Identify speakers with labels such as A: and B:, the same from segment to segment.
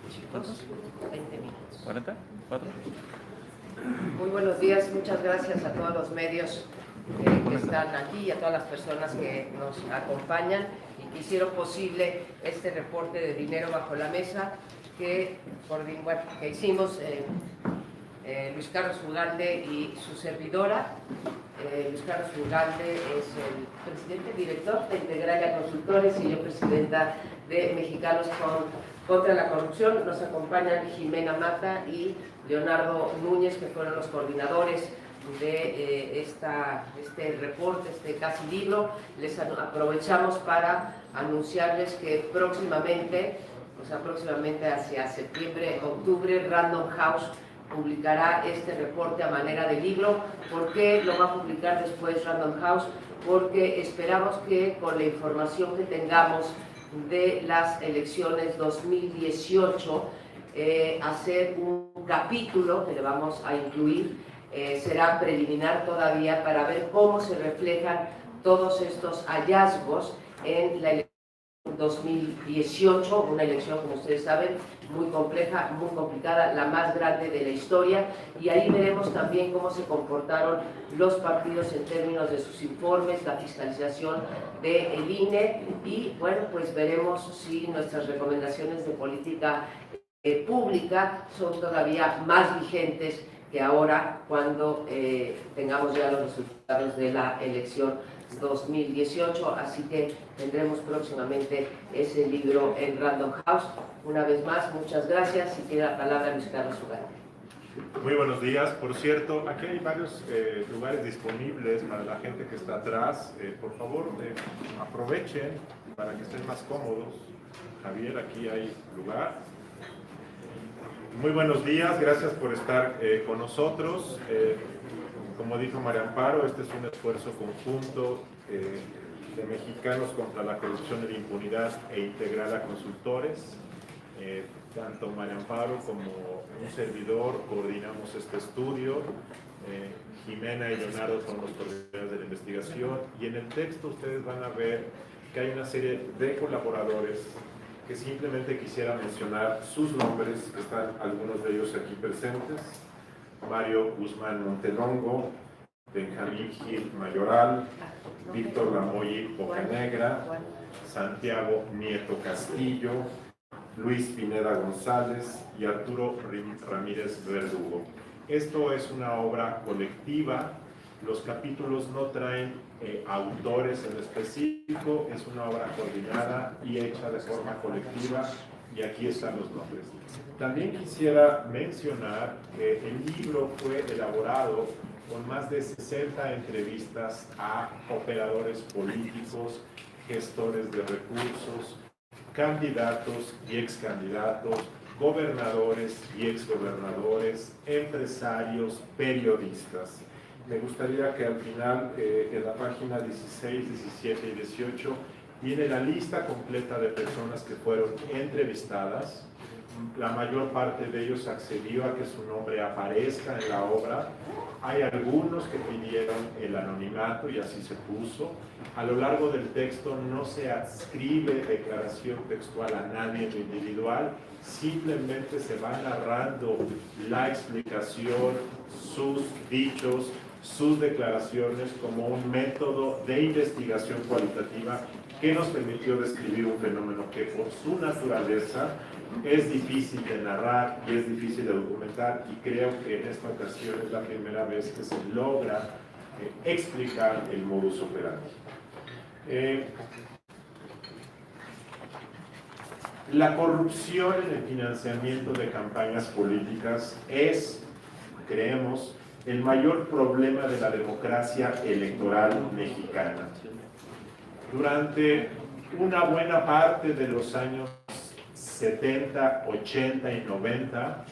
A: Chicos, 20 minutos.
B: 40, 4.
A: Muy buenos días, muchas gracias a todos los medios que están aquí y a todas las personas que nos acompañan y que hicieron posible este reporte de dinero bajo la mesa que hicimos Luis Carlos Ugalde y su servidora. Luis Carlos Ugalde es el presidente director de Integralia Consultores y yo presidenta de Mexicanos contra la Corrupción. Nos acompañan Jimena Mata y Leonardo Núñez, que fueron los coordinadores de este reporte, este casi libro. Les aprovechamos para anunciarles que próximamente hacia septiembre, octubre, Random House publicará este reporte a manera de libro. ¿Por qué lo va a publicar después Random House? Porque esperamos que con la información que tengamos de las elecciones 2018, hacer un capítulo que le vamos a incluir, será preliminar todavía, para ver cómo se reflejan todos estos hallazgos en la elección 2018, una elección, como ustedes saben, muy compleja, muy complicada, la más grande de la historia, y ahí veremos también cómo se comportaron los partidos en términos de sus informes, la fiscalización del INE, y bueno, pues veremos si nuestras recomendaciones de política pública son todavía más vigentes que ahora, cuando tengamos ya los resultados de la elección 2018, así que tendremos próximamente ese libro en Random House. Una vez más, muchas gracias y tiene la palabra Luis Carlos Ugalde.
C: Muy buenos días. Por cierto, aquí hay varios lugares disponibles para la gente que está atrás. Por favor, aprovechen para que estén más cómodos. Javier, aquí hay lugar. Muy buenos días, gracias por estar con nosotros. Como dijo María Amparo, este es un esfuerzo conjunto de Mexicanos contra la Corrupción y la Impunidad e Integralia Consultores. Tanto María Amparo como un servidor coordinamos este estudio. Jimena y Leonardo son los coordinadores de la investigación, y en el texto ustedes van a ver que hay una serie de colaboradores que simplemente quisiera mencionar sus nombres. Están algunos de ellos aquí presentes: Mario Guzmán Montelongo, Benjamín Gil Mayoral, Víctor Lamoyi Bocanegra, Santiago Nieto Castillo, Luis Pineda González y Arturo Ramírez Verdugo. Esto es una obra colectiva. Los capítulos no traen autores en específico, es una obra coordinada y hecha de forma colectiva, y aquí están los nombres. También quisiera mencionar que el libro fue elaborado con más de 60 entrevistas a operadores políticos, gestores de recursos, candidatos y excandidatos, gobernadores y exgobernadores, empresarios, periodistas. Me gustaría que al final, en la página 16, 17 y 18, viene la lista completa de personas que fueron entrevistadas. La mayor parte de ellos accedió a que su nombre aparezca en la obra. Hay algunos que pidieron el anonimato y así se puso. A lo largo del texto no se adscribe declaración textual a nadie en lo individual, simplemente se va narrando la explicación, sus dichos, sus declaraciones, como un método de investigación cualitativa que nos permitió describir un fenómeno que por su naturaleza es difícil de narrar y es difícil de documentar, y creo que en esta ocasión es la primera vez que se logra explicar el modus operandi. La corrupción en el financiamiento de campañas políticas es, creemos, el mayor problema de la democracia electoral mexicana. Durante una buena parte de los años 70, 80 y 90,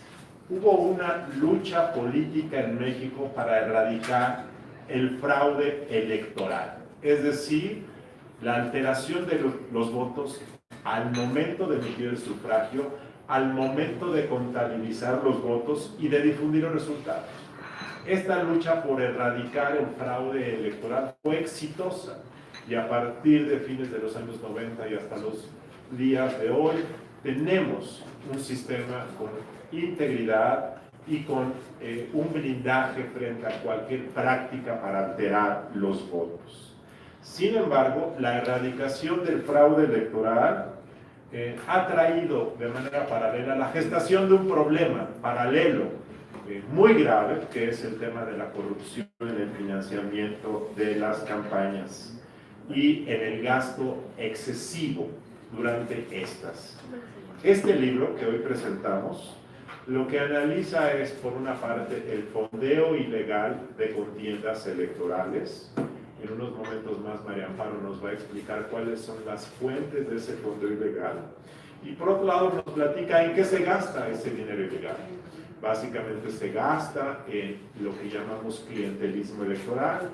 C: hubo una lucha política en México para erradicar el fraude electoral, es decir, la alteración de los votos al momento de emitir el sufragio, al momento de contabilizar los votos y de difundir los resultados. Esta lucha por erradicar el fraude electoral fue exitosa, y a partir de fines de los años 90 y hasta días de hoy tenemos un sistema con integridad y con un blindaje frente a cualquier práctica para alterar los votos. Sin embargo, la erradicación del fraude electoral ha traído de manera paralela la gestación de un problema paralelo muy grave, que es el tema de la corrupción en el financiamiento de las campañas y en el gasto excesivo durante estas. Este libro que hoy presentamos lo que analiza es, por una parte, el fondeo ilegal de contiendas electorales. En unos momentos más María Amparo nos va a explicar cuáles son las fuentes de ese fondeo ilegal. Y por otro lado nos platica en qué se gasta ese dinero ilegal. Básicamente se gasta en lo que llamamos clientelismo electoral,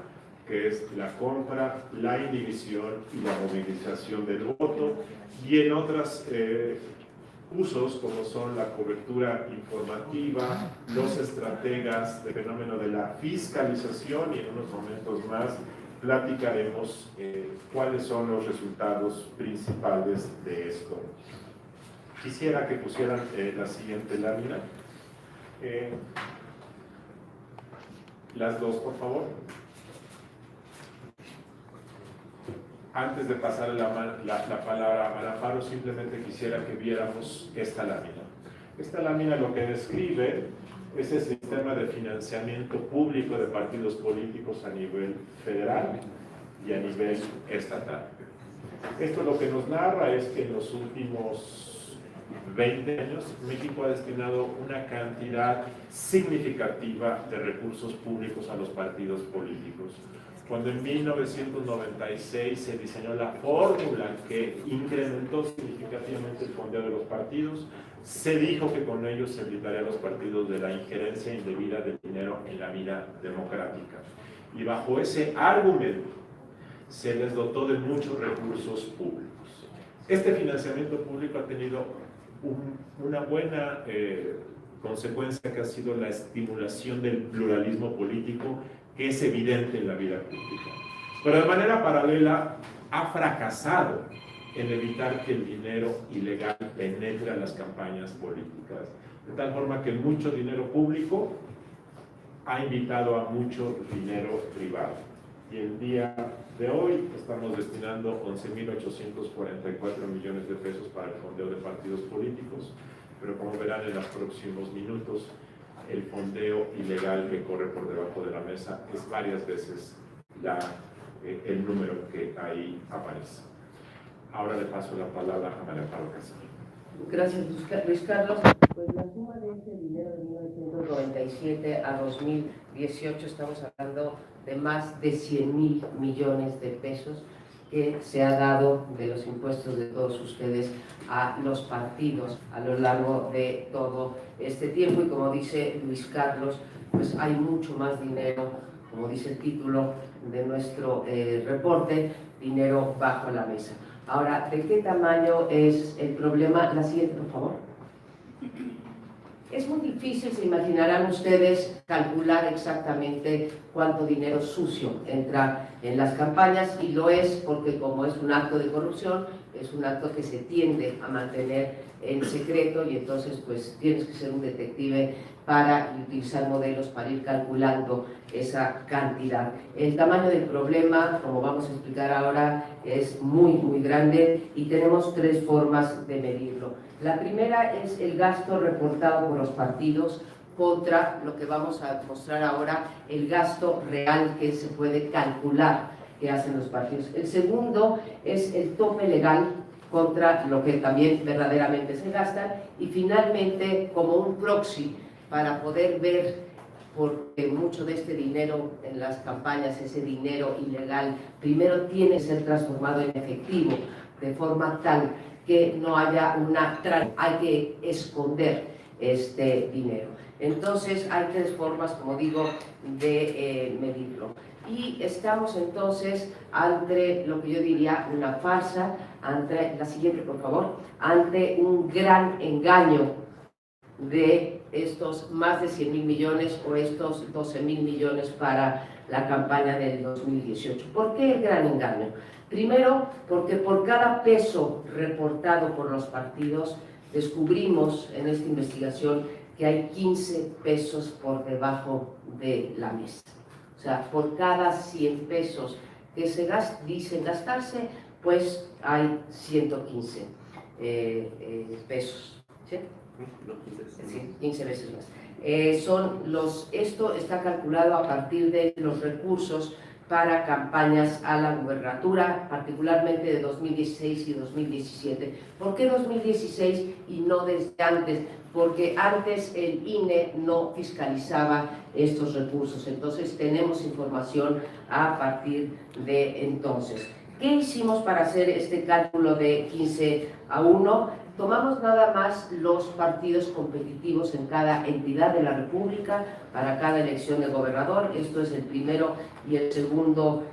C: que es la compra, la inhibición y la movilización del voto, y en otros usos como son la cobertura informativa, los estrategas de fenómeno de la fiscalización, y en unos momentos más platicaremos cuáles son los resultados principales de esto. Quisiera que pusieran la siguiente lámina. Las dos, por favor. Antes de pasar la palabra a María Amparo, simplemente quisiera que viéramos esta lámina. Esta lámina lo que describe es el sistema de financiamiento público de partidos políticos a nivel federal y a nivel estatal. Esto lo que nos narra es que en los últimos 20 años México ha destinado una cantidad significativa de recursos públicos a los partidos políticos. Cuando en 1996 se diseñó la fórmula que incrementó significativamente el fondeo de los partidos, se dijo que con ello se blindaría a los partidos de la injerencia indebida del dinero en la vida democrática. Y bajo ese argumento se les dotó de muchos recursos públicos. Este financiamiento público ha tenido una buena consecuencia, que ha sido la estimulación del pluralismo político, que es evidente en la vida pública. Pero de manera paralela ha fracasado en evitar que el dinero ilegal penetre a las campañas políticas, de tal forma que mucho dinero público ha invitado a mucho dinero privado. Y el día de hoy estamos destinando 11.844 millones de pesos para el fondeo de partidos políticos, pero como verán en los próximos minutos, el fondeo ilegal que corre por debajo de la mesa es varias veces el número que ahí aparece. Ahora le paso la palabra a María Amparo Castillo.
A: Gracias, Luis Carlos. Pues la suma de este dinero de 1997 a 2018, estamos hablando de más de 100.000 millones de pesos que se ha dado de los impuestos de todos ustedes a los partidos a lo largo de todo este tiempo. Y como dice Luis Carlos, pues hay mucho más dinero, como dice el título de nuestro reporte, dinero bajo la mesa. Ahora, ¿de qué tamaño es el problema? La siguiente, por favor. Es muy difícil, se imaginarán ustedes, calcular exactamente cuánto dinero sucio entra en las campañas, y lo es porque, como es un acto de corrupción, es un acto que se tiende a mantener en secreto, y entonces pues tienes que ser un detective para utilizar modelos para ir calculando esa cantidad. El tamaño del problema, como vamos a explicar ahora, es muy grande, y tenemos tres formas de medirlo. La primera es el gasto reportado por los partidos contra lo que vamos a mostrar ahora, el gasto real que se puede calcular que hacen los partidos. El segundo es el tope legal contra lo que también verdaderamente se gasta, y finalmente, como un proxy para poder ver, porque mucho de este dinero en las campañas, ese dinero ilegal, primero tiene que ser transformado en efectivo, de forma tal que no haya hay que esconder este dinero. Entonces hay tres formas, como digo, de medirlo. Y estamos entonces ante lo que yo diría una farsa, ante la siguiente, por favor, ante un gran engaño de estos más de 100,000 millones o estos 12,000 millones para la campaña del 2018. ¿Por qué el gran engaño? Primero, porque por cada peso reportado por los partidos, descubrimos en esta investigación que hay 15 pesos por debajo de la mesa. O sea, por cada 100 pesos que se dicen gastarse, pues hay 115 pesos. ¿Sí? Sí, 15 veces más. Esto está calculado a partir de los recursos para campañas a la gubernatura, particularmente de 2016 y 2017. ¿Por qué 2016 y no desde antes? Porque antes el INE no fiscalizaba estos recursos, entonces tenemos información a partir de entonces. ¿Qué hicimos para hacer este cálculo de 15-1? Tomamos nada más los partidos competitivos en cada entidad de la República para cada elección de gobernador, esto es el primero y el segundo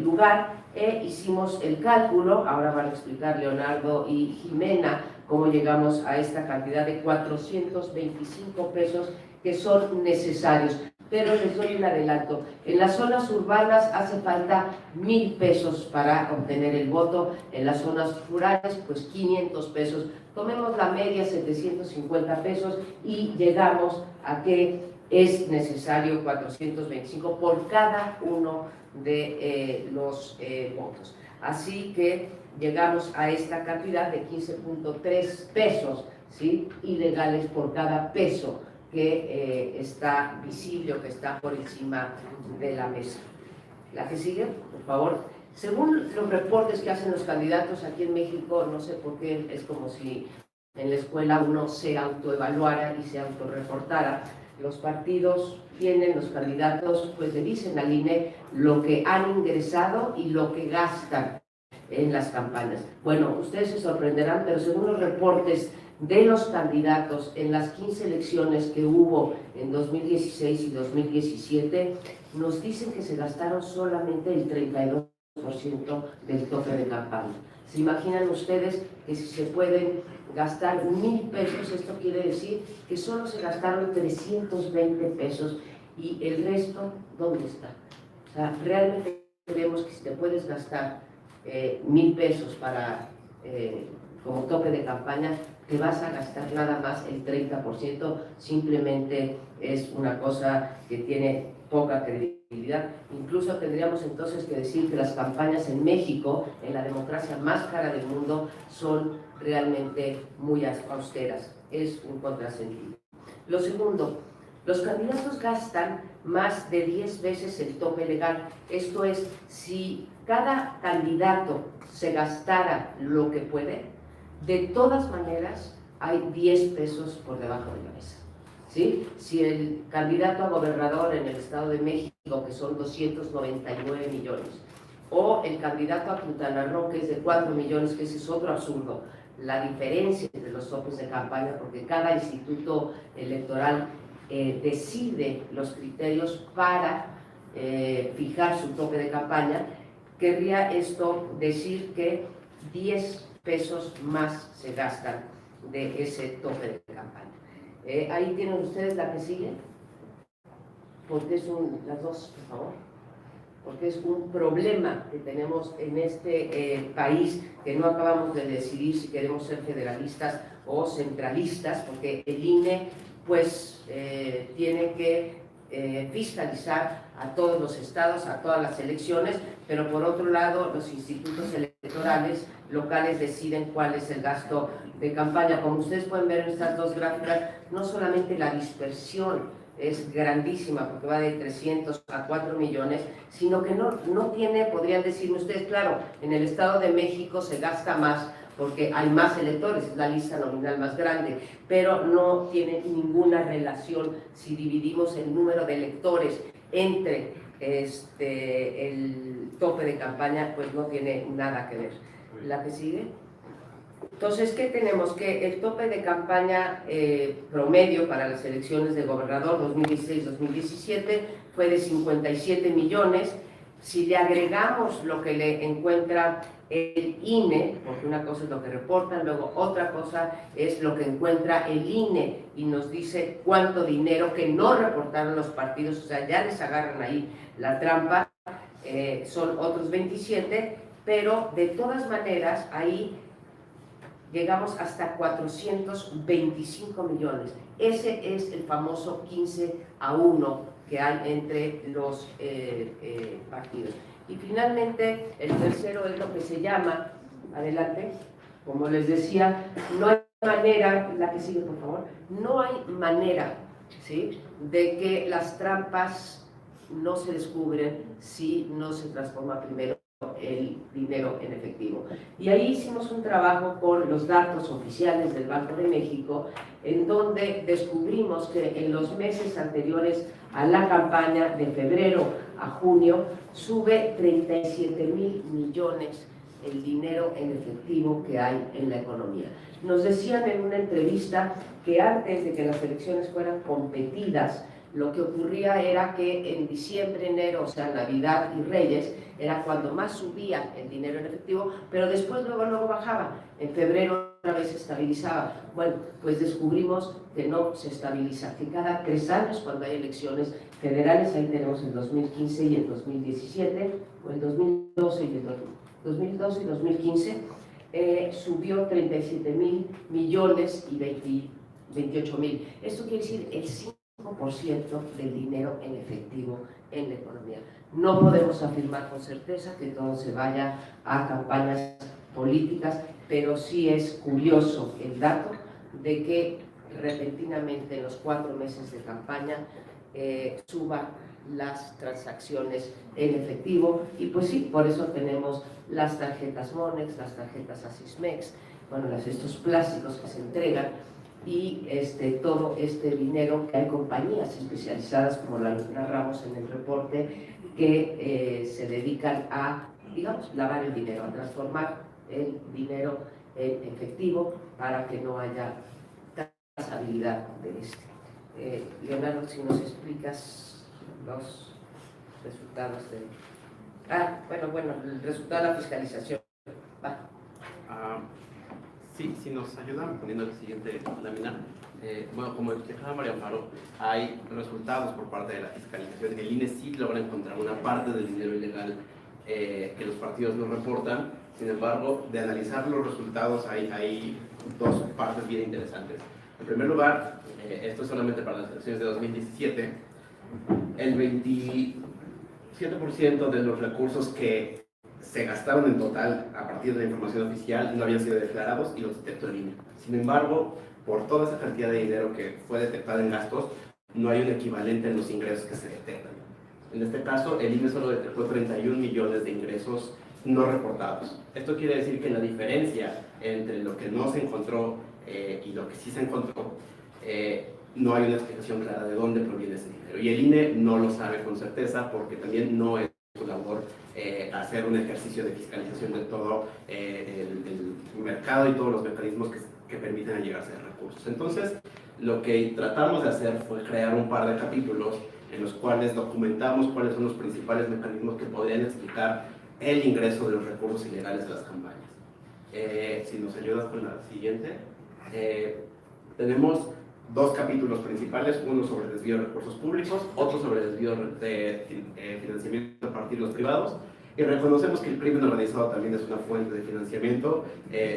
A: lugar, e hicimos el cálculo, ahora van a explicar Leonardo y Jimena cómo llegamos a esta cantidad de 425 pesos que son necesarios. Pero les doy un adelanto, en las zonas urbanas hace falta 1,000 pesos para obtener el voto, en las zonas rurales pues 500 pesos, tomemos la media 750 pesos y llegamos a que es necesario 425 por cada uno de los votos. Así que llegamos a esta cantidad de 15.3 pesos, ¿sí?, ilegales por cada peso que está visible o que está por encima de la mesa. La que sigue, por favor. Según los reportes que hacen los candidatos aquí en México, no sé por qué, es como si en la escuela uno se autoevaluara y se autorreportara. Los partidos tienen, los candidatos, pues le dicen al INE lo que han ingresado y lo que gastan en las campañas. Bueno, ustedes se sorprenderán, pero según los reportes de los candidatos en las 15 elecciones que hubo en 2016 y 2017, nos dicen que se gastaron solamente el 32% del tope de campaña. ¿Se imaginan ustedes que si se pueden gastar 1,000 pesos, esto quiere decir que solo se gastaron 320 pesos y el resto, ¿dónde está? O sea, realmente creemos que si te puedes gastar 1,000 pesos para, como tope de campaña, te vas a gastar nada más el 30%, simplemente es una cosa que tiene poca credibilidad. Incluso tendríamos entonces que decir que las campañas en México, en la democracia más cara del mundo, son realmente muy austeras. Es un contrasentido. Lo segundo, los candidatos gastan más de 10 veces el tope legal. Esto es, si cada candidato se gastara lo que puede, de todas maneras hay 10 pesos por debajo de la mesa. ¿Sí? Si el candidato a gobernador en el Estado de México, que son 299 millones, o el candidato a Quintana Roo, que es de 4 millones, que ese es otro absurdo, la diferencia entre los topes de campaña, porque cada instituto electoral decide los criterios para fijar su tope de campaña, querría esto decir que 10 pesos más se gastan de ese tope de campaña. Ahí tienen ustedes la que sigue, porque es las dos, por favor, porque es un problema que tenemos en este país, que no acabamos de decidir si queremos ser federalistas o centralistas, porque el INE pues tiene que fiscalizar a todos los estados, a todas las elecciones, pero por otro lado los institutos electorales locales deciden cuál es el gasto de campaña. Como ustedes pueden ver en estas dos gráficas, no solamente la dispersión es grandísima, porque va de 300 a 4 millones, sino que no tiene, podrían decirme ustedes, claro, en el Estado de México se gasta más porque hay más electores, es la lista nominal más grande, pero no tiene ninguna relación si dividimos el número de electores entre el tope de campaña, pues no tiene nada que ver. ¿La que sigue? Entonces, ¿qué tenemos? Que el tope de campaña promedio para las elecciones de gobernador 2016-2017 fue de 57 millones Si le agregamos lo que le encuentra el INE, porque una cosa es lo que reportan, luego otra cosa es lo que encuentra el INE y nos dice cuánto dinero que no reportaron los partidos, o sea, ya les agarran ahí la trampa, son otros 27, pero de todas maneras ahí llegamos hasta 425 millones. Ese es el famoso 15-1 que hay entre los partidos. Y finalmente, el tercero es lo que se llama, adelante, como les decía, no hay manera, la que sigue por favor, no hay manera, ¿sí?, de que las trampas no se descubren si no se transforma primero el dinero en efectivo. Y ahí hicimos un trabajo con los datos oficiales del Banco de México, en donde descubrimos que en los meses anteriores a la campaña, de febrero a junio, sube 37,000 millones el dinero en efectivo que hay en la economía. Nos decían en una entrevista que antes de que las elecciones fueran competidas, lo que ocurría era que en diciembre, enero, o sea, Navidad y Reyes, era cuando más subía el dinero en efectivo, pero después luego bajaba. En febrero otra vez se estabilizaba. Bueno, pues descubrimos que no se estabiliza, que cada 3 años, cuando hay elecciones federales, ahí tenemos el 2015 y el 2017, o el 2012 y el 2015, subió 37,000 millones y 28,000. Esto quiere decir el 5% del dinero en efectivo en la economía. No podemos afirmar con certeza que todo se vaya a campañas políticas, pero sí es curioso el dato de que repentinamente en los 4 meses de campaña suban las transacciones en efectivo, y pues sí, por eso tenemos las tarjetas Monex, las tarjetas Asismex, bueno, estos plásticos que se entregan, y todo este dinero, que hay compañías especializadas, como la narramos en el reporte, que se dedican a, digamos, lavar el dinero, a transformar el dinero en efectivo para que no haya trazabilidad de Leonardo, si nos explicas los resultados de... bueno, el resultado de la fiscalización. Va.
B: Sí, si nos ayudan poniendo el siguiente lámina. Bueno, como explicaba María Amparo, hay resultados por parte de la fiscalización. El INE sí logra encontrar una parte del dinero ilegal que los partidos no reportan. Sin embargo, de analizar los resultados hay 2 partes bien interesantes. En primer lugar, esto es solamente para las elecciones de 2017, el 27% de los recursos que se gastaron en total a partir de la información oficial no habían sido declarados y los detectó el INE. Sin embargo, por toda esa cantidad de dinero que fue detectada en gastos, no hay un equivalente en los ingresos que se detectan. En este caso, el INE solo detectó 31 millones de ingresos no reportados. Esto quiere decir que la diferencia entre lo que no se encontró y lo que sí se encontró, no hay una explicación clara de dónde proviene ese dinero. Y el INE no lo sabe con certeza, porque también no es su labor hacer un ejercicio de fiscalización de todo el mercado y todos los mecanismos que permiten allegarse a recursos. Entonces, lo que tratamos de hacer fue crear un par de capítulos en los cuales documentamos cuáles son los principales mecanismos que podrían explicar el ingreso de los recursos ilegales a las campañas. Si nos ayudas con la siguiente. Tenemos 2 capítulos principales, uno sobre desvío de recursos públicos, otro sobre desvío de financiamiento a partidos privados, y reconocemos que el crimen organizado también es una fuente de financiamiento.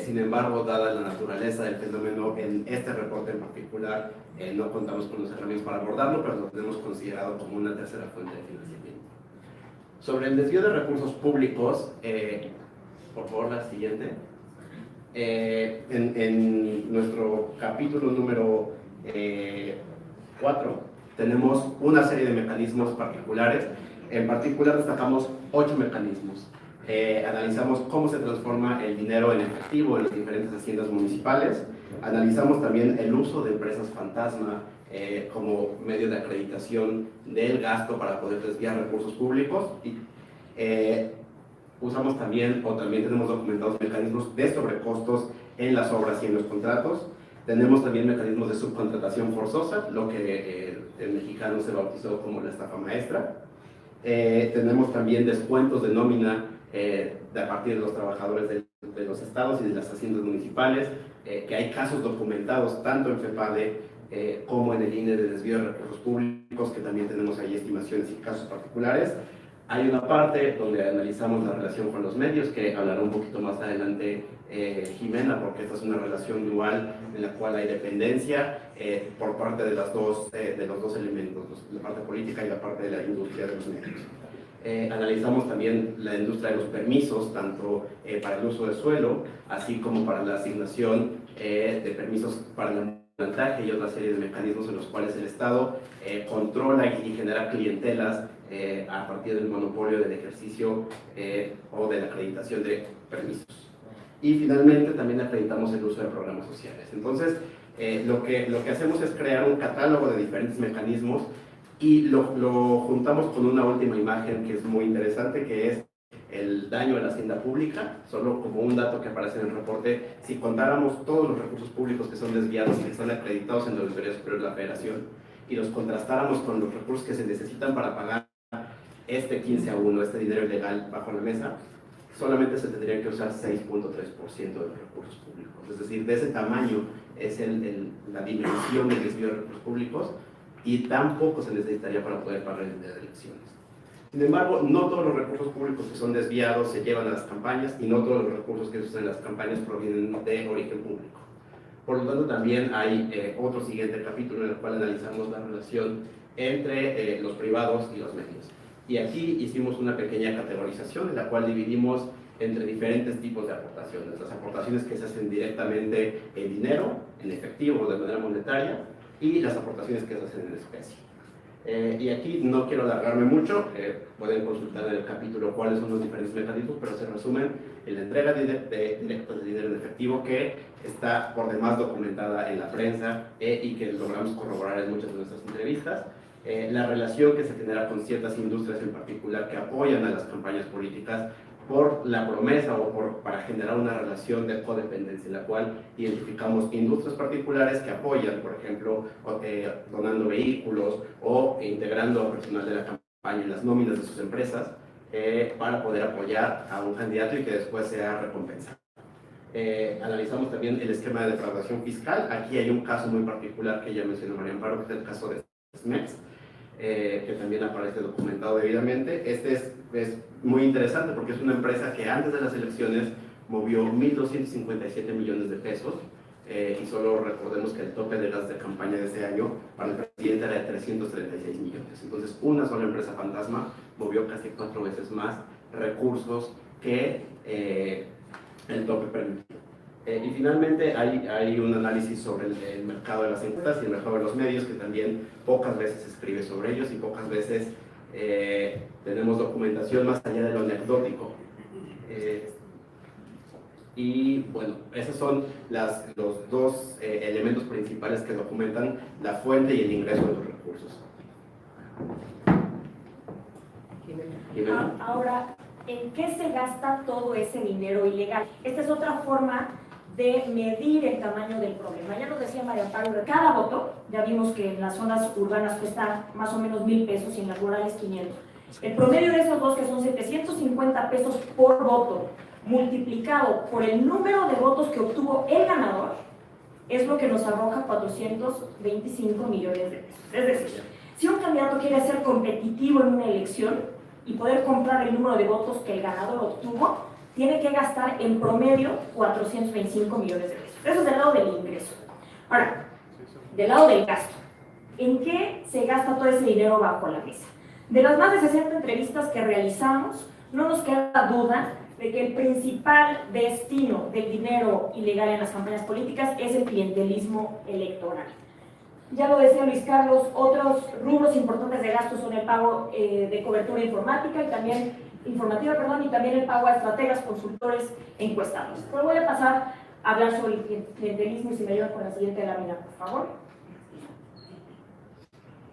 B: Sin embargo, dada la naturaleza del fenómeno, en este reporte en particular no contamos con los herramientas para abordarlo, pero lo tenemos considerado como una tercera fuente de financiamiento. Sobre el desvío de recursos públicos, por favor la siguiente. En nuestro capítulo número 4 tenemos una serie de mecanismos particulares. En particular destacamos 8 mecanismos. Analizamos cómo se transforma el dinero en efectivo en las diferentes haciendas municipales. Analizamos también el uso de empresas fantasma como medio de acreditación del gasto para poder desviar recursos públicos. Y, usamos también tenemos documentados mecanismos de sobrecostos en las obras y en los contratos. Tenemos también mecanismos de subcontratación forzosa, lo que en mexicano se bautizó como la estafa maestra. Tenemos también descuentos de nómina a partir de los trabajadores de los estados y de las haciendas municipales, que hay casos documentados tanto en FEPADE como en el INE de desvío de recursos públicos, que también tenemos ahí estimaciones y casos particulares. Hay una parte donde analizamos la relación con los medios, que hablará un poquito más adelante Jimena, porque esta es una relación dual en la cual hay dependencia por parte de los dos elementos, la parte política y la parte de la industria de los medios. Analizamos también la industria de los permisos, tanto para el uso de suelo, así como para la asignación de permisos para el montaje y otra serie de mecanismos en los cuales el Estado controla y genera clientelas a partir del monopolio del ejercicio o de la acreditación de permisos. Y finalmente también acreditamos el uso de programas sociales. Entonces, lo que hacemos es crear un catálogo de diferentes mecanismos y lo juntamos con una última imagen que es muy interesante, que es el daño a la hacienda pública. Solo como un dato que aparece en el reporte, si contáramos todos los recursos públicos que son desviados y que están acreditados en la Auditoría Superior de la Federación y los contrastáramos con los recursos que se necesitan para pagar este 15-1, este dinero ilegal bajo la mesa, solamente se tendrían que usar 6.3% de los recursos públicos. Es decir, de ese tamaño es la dimensión del desvío de recursos públicos, y tampoco se necesitaría para poder pagar el dinero de elecciones. Sin embargo, no todos los recursos públicos que son desviados se llevan a las campañas, y no todos los recursos que se usan en las campañas provienen de origen público. Por lo tanto, también hay otro siguiente capítulo en el cual analizamos la relación entre los privados y los medios. Y aquí hicimos una pequeña categorización en la cual dividimos entre diferentes tipos de aportaciones. Las aportaciones que se hacen directamente en dinero, en efectivo o de manera monetaria, y las aportaciones que se hacen en especie. Y aquí no quiero alargarme mucho, pueden consultar en el capítulo cuáles son los diferentes mecanismos, pero se resumen en la entrega directa de dinero en efectivo, que está por demás documentada en la prensa y que logramos corroborar en muchas de nuestras entrevistas. La relación que se genera con ciertas industrias en particular que apoyan a las campañas políticas por la promesa o para generar una relación de codependencia, en la cual identificamos industrias particulares que apoyan, por ejemplo, donando vehículos o integrando personal de la campaña en las nóminas de sus empresas para poder apoyar a un candidato y que después sea recompensado. Analizamos también el esquema de defraudación fiscal. Aquí hay un caso muy particular que ya mencionó María Amparo, que es el caso de SMEX, que también aparece documentado debidamente. Este es muy interesante porque es una empresa que antes de las elecciones movió 1.257 millones de pesos, y solo recordemos que el tope de gas de campaña de ese año para el presidente era de 336 millones. Entonces, una sola empresa fantasma movió casi 4 veces más recursos que el tope permitido. Y finalmente hay un análisis sobre el mercado de las encuestas y el mercado de los medios, que también pocas veces se escribe sobre ellos y pocas veces tenemos documentación más allá de lo anecdótico. Y bueno, esos son los dos elementos principales que documentan la fuente y el ingreso de los recursos.
D: Ahora, ¿en qué se gasta todo ese dinero ilegal? Esta es otra forma de medir el tamaño del problema. Ya nos decía María Amparo, cada voto, ya vimos que en las zonas urbanas cuesta más o menos 1,000 pesos y en las rurales 500. El promedio de esos dos, que son 750 pesos por voto, multiplicado por el número de votos que obtuvo el ganador, es lo que nos arroja 425 millones de pesos. Es decir, si un candidato quiere ser competitivo en una elección y poder comprar el número de votos que el ganador obtuvo, tiene que gastar en promedio 425 millones de pesos. Eso es del lado del ingreso. Ahora, del lado del gasto. ¿En qué se gasta todo ese dinero bajo la mesa? De las más de 60 entrevistas que realizamos, no nos queda duda de que el principal destino del dinero ilegal en las campañas políticas es el clientelismo electoral. Ya lo decía Luis Carlos, otros rubros importantes de gasto son el pago de cobertura informática y también y también el pago a estrategas, consultores e encuestados. Pero voy a pasar a hablar sobre el clientelismo y si me ayudan con la siguiente lámina, por favor.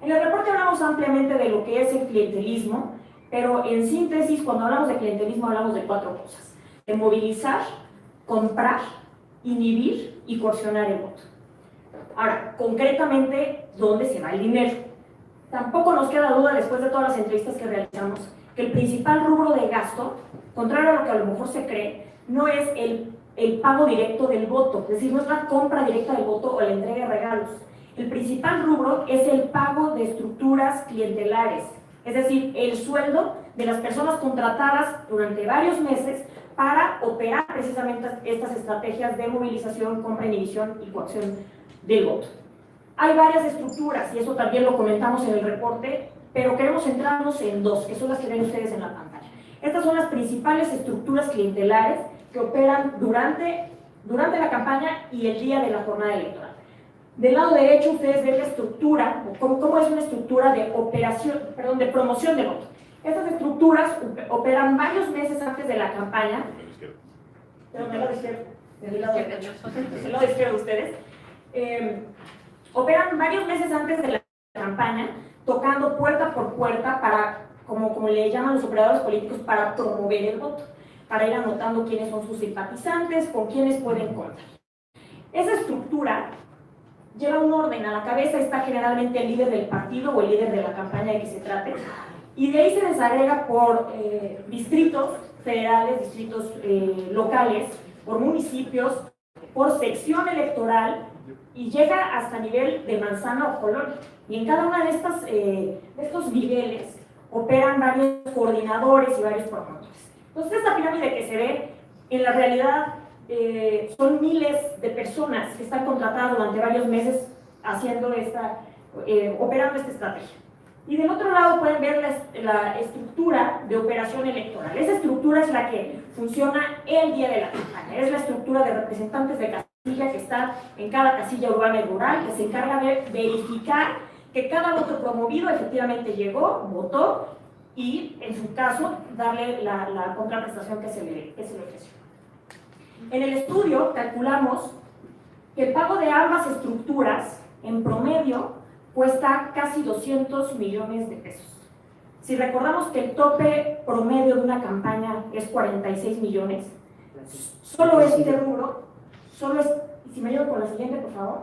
D: En el reporte hablamos ampliamente de lo que es el clientelismo, pero en síntesis, cuando hablamos de clientelismo hablamos de 4 cosas: de movilizar, comprar, inhibir y coercionar el voto. Ahora, concretamente, ¿dónde se va el dinero? tampoco nos queda duda, después de todas las entrevistas que realizamos, que el principal rubro de gasto, contrario a lo que a lo mejor se cree, no es el pago directo del voto, es decir, no es la compra directa del voto o la entrega de regalos. El principal rubro es el pago de estructuras clientelares, es decir, el sueldo de las personas contratadas durante varios meses para operar precisamente estas estrategias de movilización, compra, inhibición y coacción del voto. Hay varias estructuras, y eso también lo comentamos en el reporte, pero queremos centrarnos en dos, que son las que ven ustedes en la pantalla. Estas son las principales estructuras clientelares que operan durante la campaña y el día de la jornada electoral. Del lado derecho ustedes ven la estructura, cómo es una estructura de de promoción de voto. Estas estructuras operan varios meses antes de la campaña. Del lado izquierdo. Del lado izquierdo de ustedes. Operan varios meses antes de la campaña, tocando puerta por puerta para, como le llaman los operadores políticos, para promover el voto, para ir anotando quiénes son sus simpatizantes, con quiénes pueden contar. Esa estructura lleva un orden. A la cabeza está generalmente el líder del partido o el líder de la campaña de que se trate, y de ahí se desagrega por distritos federales, distritos locales, por municipios, por sección electoral, y llega hasta nivel de manzana o colonia. Y en cada una de estos niveles operan varios coordinadores y varios promotores. Entonces, esta pirámide que se ve, en la realidad son miles de personas que están contratadas durante varios meses haciendo operando esta estrategia. Y del otro lado pueden ver la estructura de operación electoral. Esa estructura es la que funciona el día de la campaña. Es la estructura de representantes de casilla que está en cada casilla urbana y rural, que se encarga de verificar que cada voto promovido efectivamente llegó, votó, y en su caso darle la contraprestación que se le ofreció. En el estudio calculamos que el pago de ambas estructuras en promedio cuesta casi 200 millones de pesos. Si recordamos que el tope promedio de una campaña es 46 millones, solo este rubro, si me ayudan con la siguiente, por favor.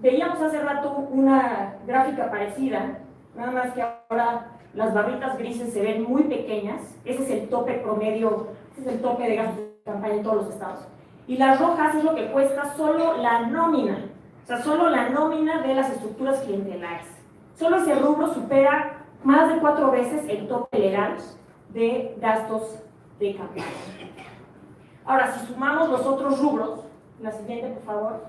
D: Veíamos hace rato una gráfica parecida, nada más que ahora las barritas grises se ven muy pequeñas. Ese es el tope promedio, ese es el tope de gastos de campaña en todos los estados. Y las rojas es lo que cuesta solo la nómina, o sea, solo la nómina de las estructuras clientelares. Solo ese rubro supera más de 4 veces el tope legal de gastos de campaña. Ahora, si sumamos los otros rubros, la siguiente, por favor,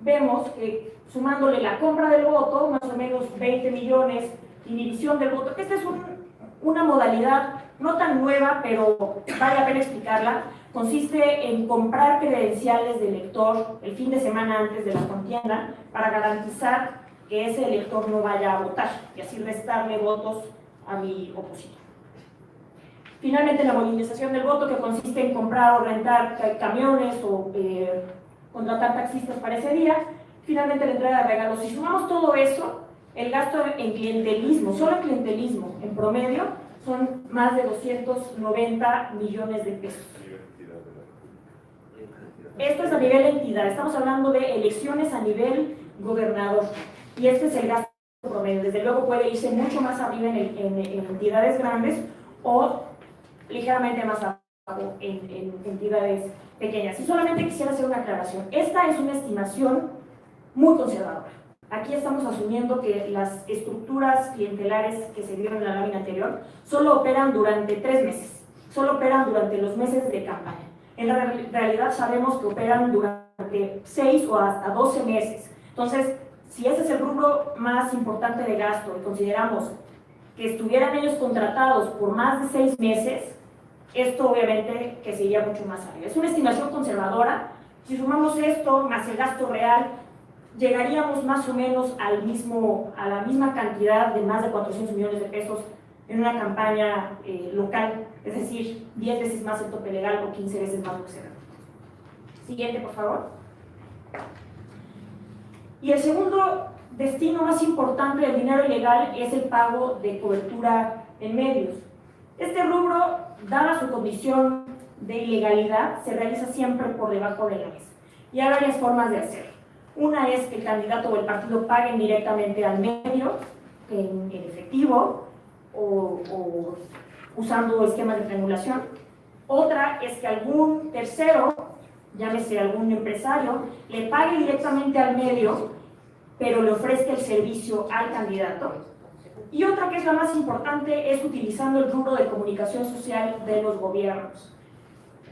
D: vemos que sumándole la compra del voto, más o menos 20 millones, inhibición del voto, que esta es una modalidad no tan nueva, pero vale la pena explicarla. Consiste en comprar credenciales de elector el fin de semana antes de la contienda para garantizar que ese elector no vaya a votar y así restarle votos a mi opositor. Finalmente, la movilización del voto, que consiste en comprar o rentar camiones o contratar taxistas para ese día. Finalmente, la entrega de regalos. Si sumamos todo eso, el gasto en clientelismo, solo en clientelismo, en promedio, son más de 290 millones de pesos. Esto es a nivel entidad, estamos hablando de elecciones a nivel gobernador, y este es el gasto promedio. Desde luego puede irse mucho más arriba en entidades grandes o ligeramente más abajo en entidades pequeñas. Y solamente quisiera hacer una aclaración. Esta es una estimación muy conservadora. Aquí estamos asumiendo que las estructuras clientelares que se vieron en la lámina anterior solo operan durante 3 meses, solo operan durante los meses de campaña. En la realidad sabemos que operan durante 6 o hasta 12 meses. Entonces, si ese es el rubro más importante de gasto y consideramos que estuvieran ellos contratados por más de 6 meses, esto obviamente que sería mucho más arriba. Es una estimación conservadora. Si sumamos esto más el gasto real, llegaríamos más o menos a la misma cantidad de más de 400 millones de pesos en una campaña local, es decir, 10 veces más el tope legal o 15 veces más lo que se reporta. Siguiente, por favor. Y el segundo destino más importante del dinero ilegal es el pago de cobertura en medios. Este rubro, dada su condición de ilegalidad, se realiza siempre por debajo de la mesa. Y hay varias formas de hacerlo. Una es que el candidato o el partido paguen directamente al medio en efectivo o usando esquemas de triangulación. Otra es que algún tercero, llámese algún empresario, le pague directamente al medio, pero le ofrezca el servicio al candidato. Y otra, que es la más importante, es utilizando el rubro de comunicación social de los gobiernos.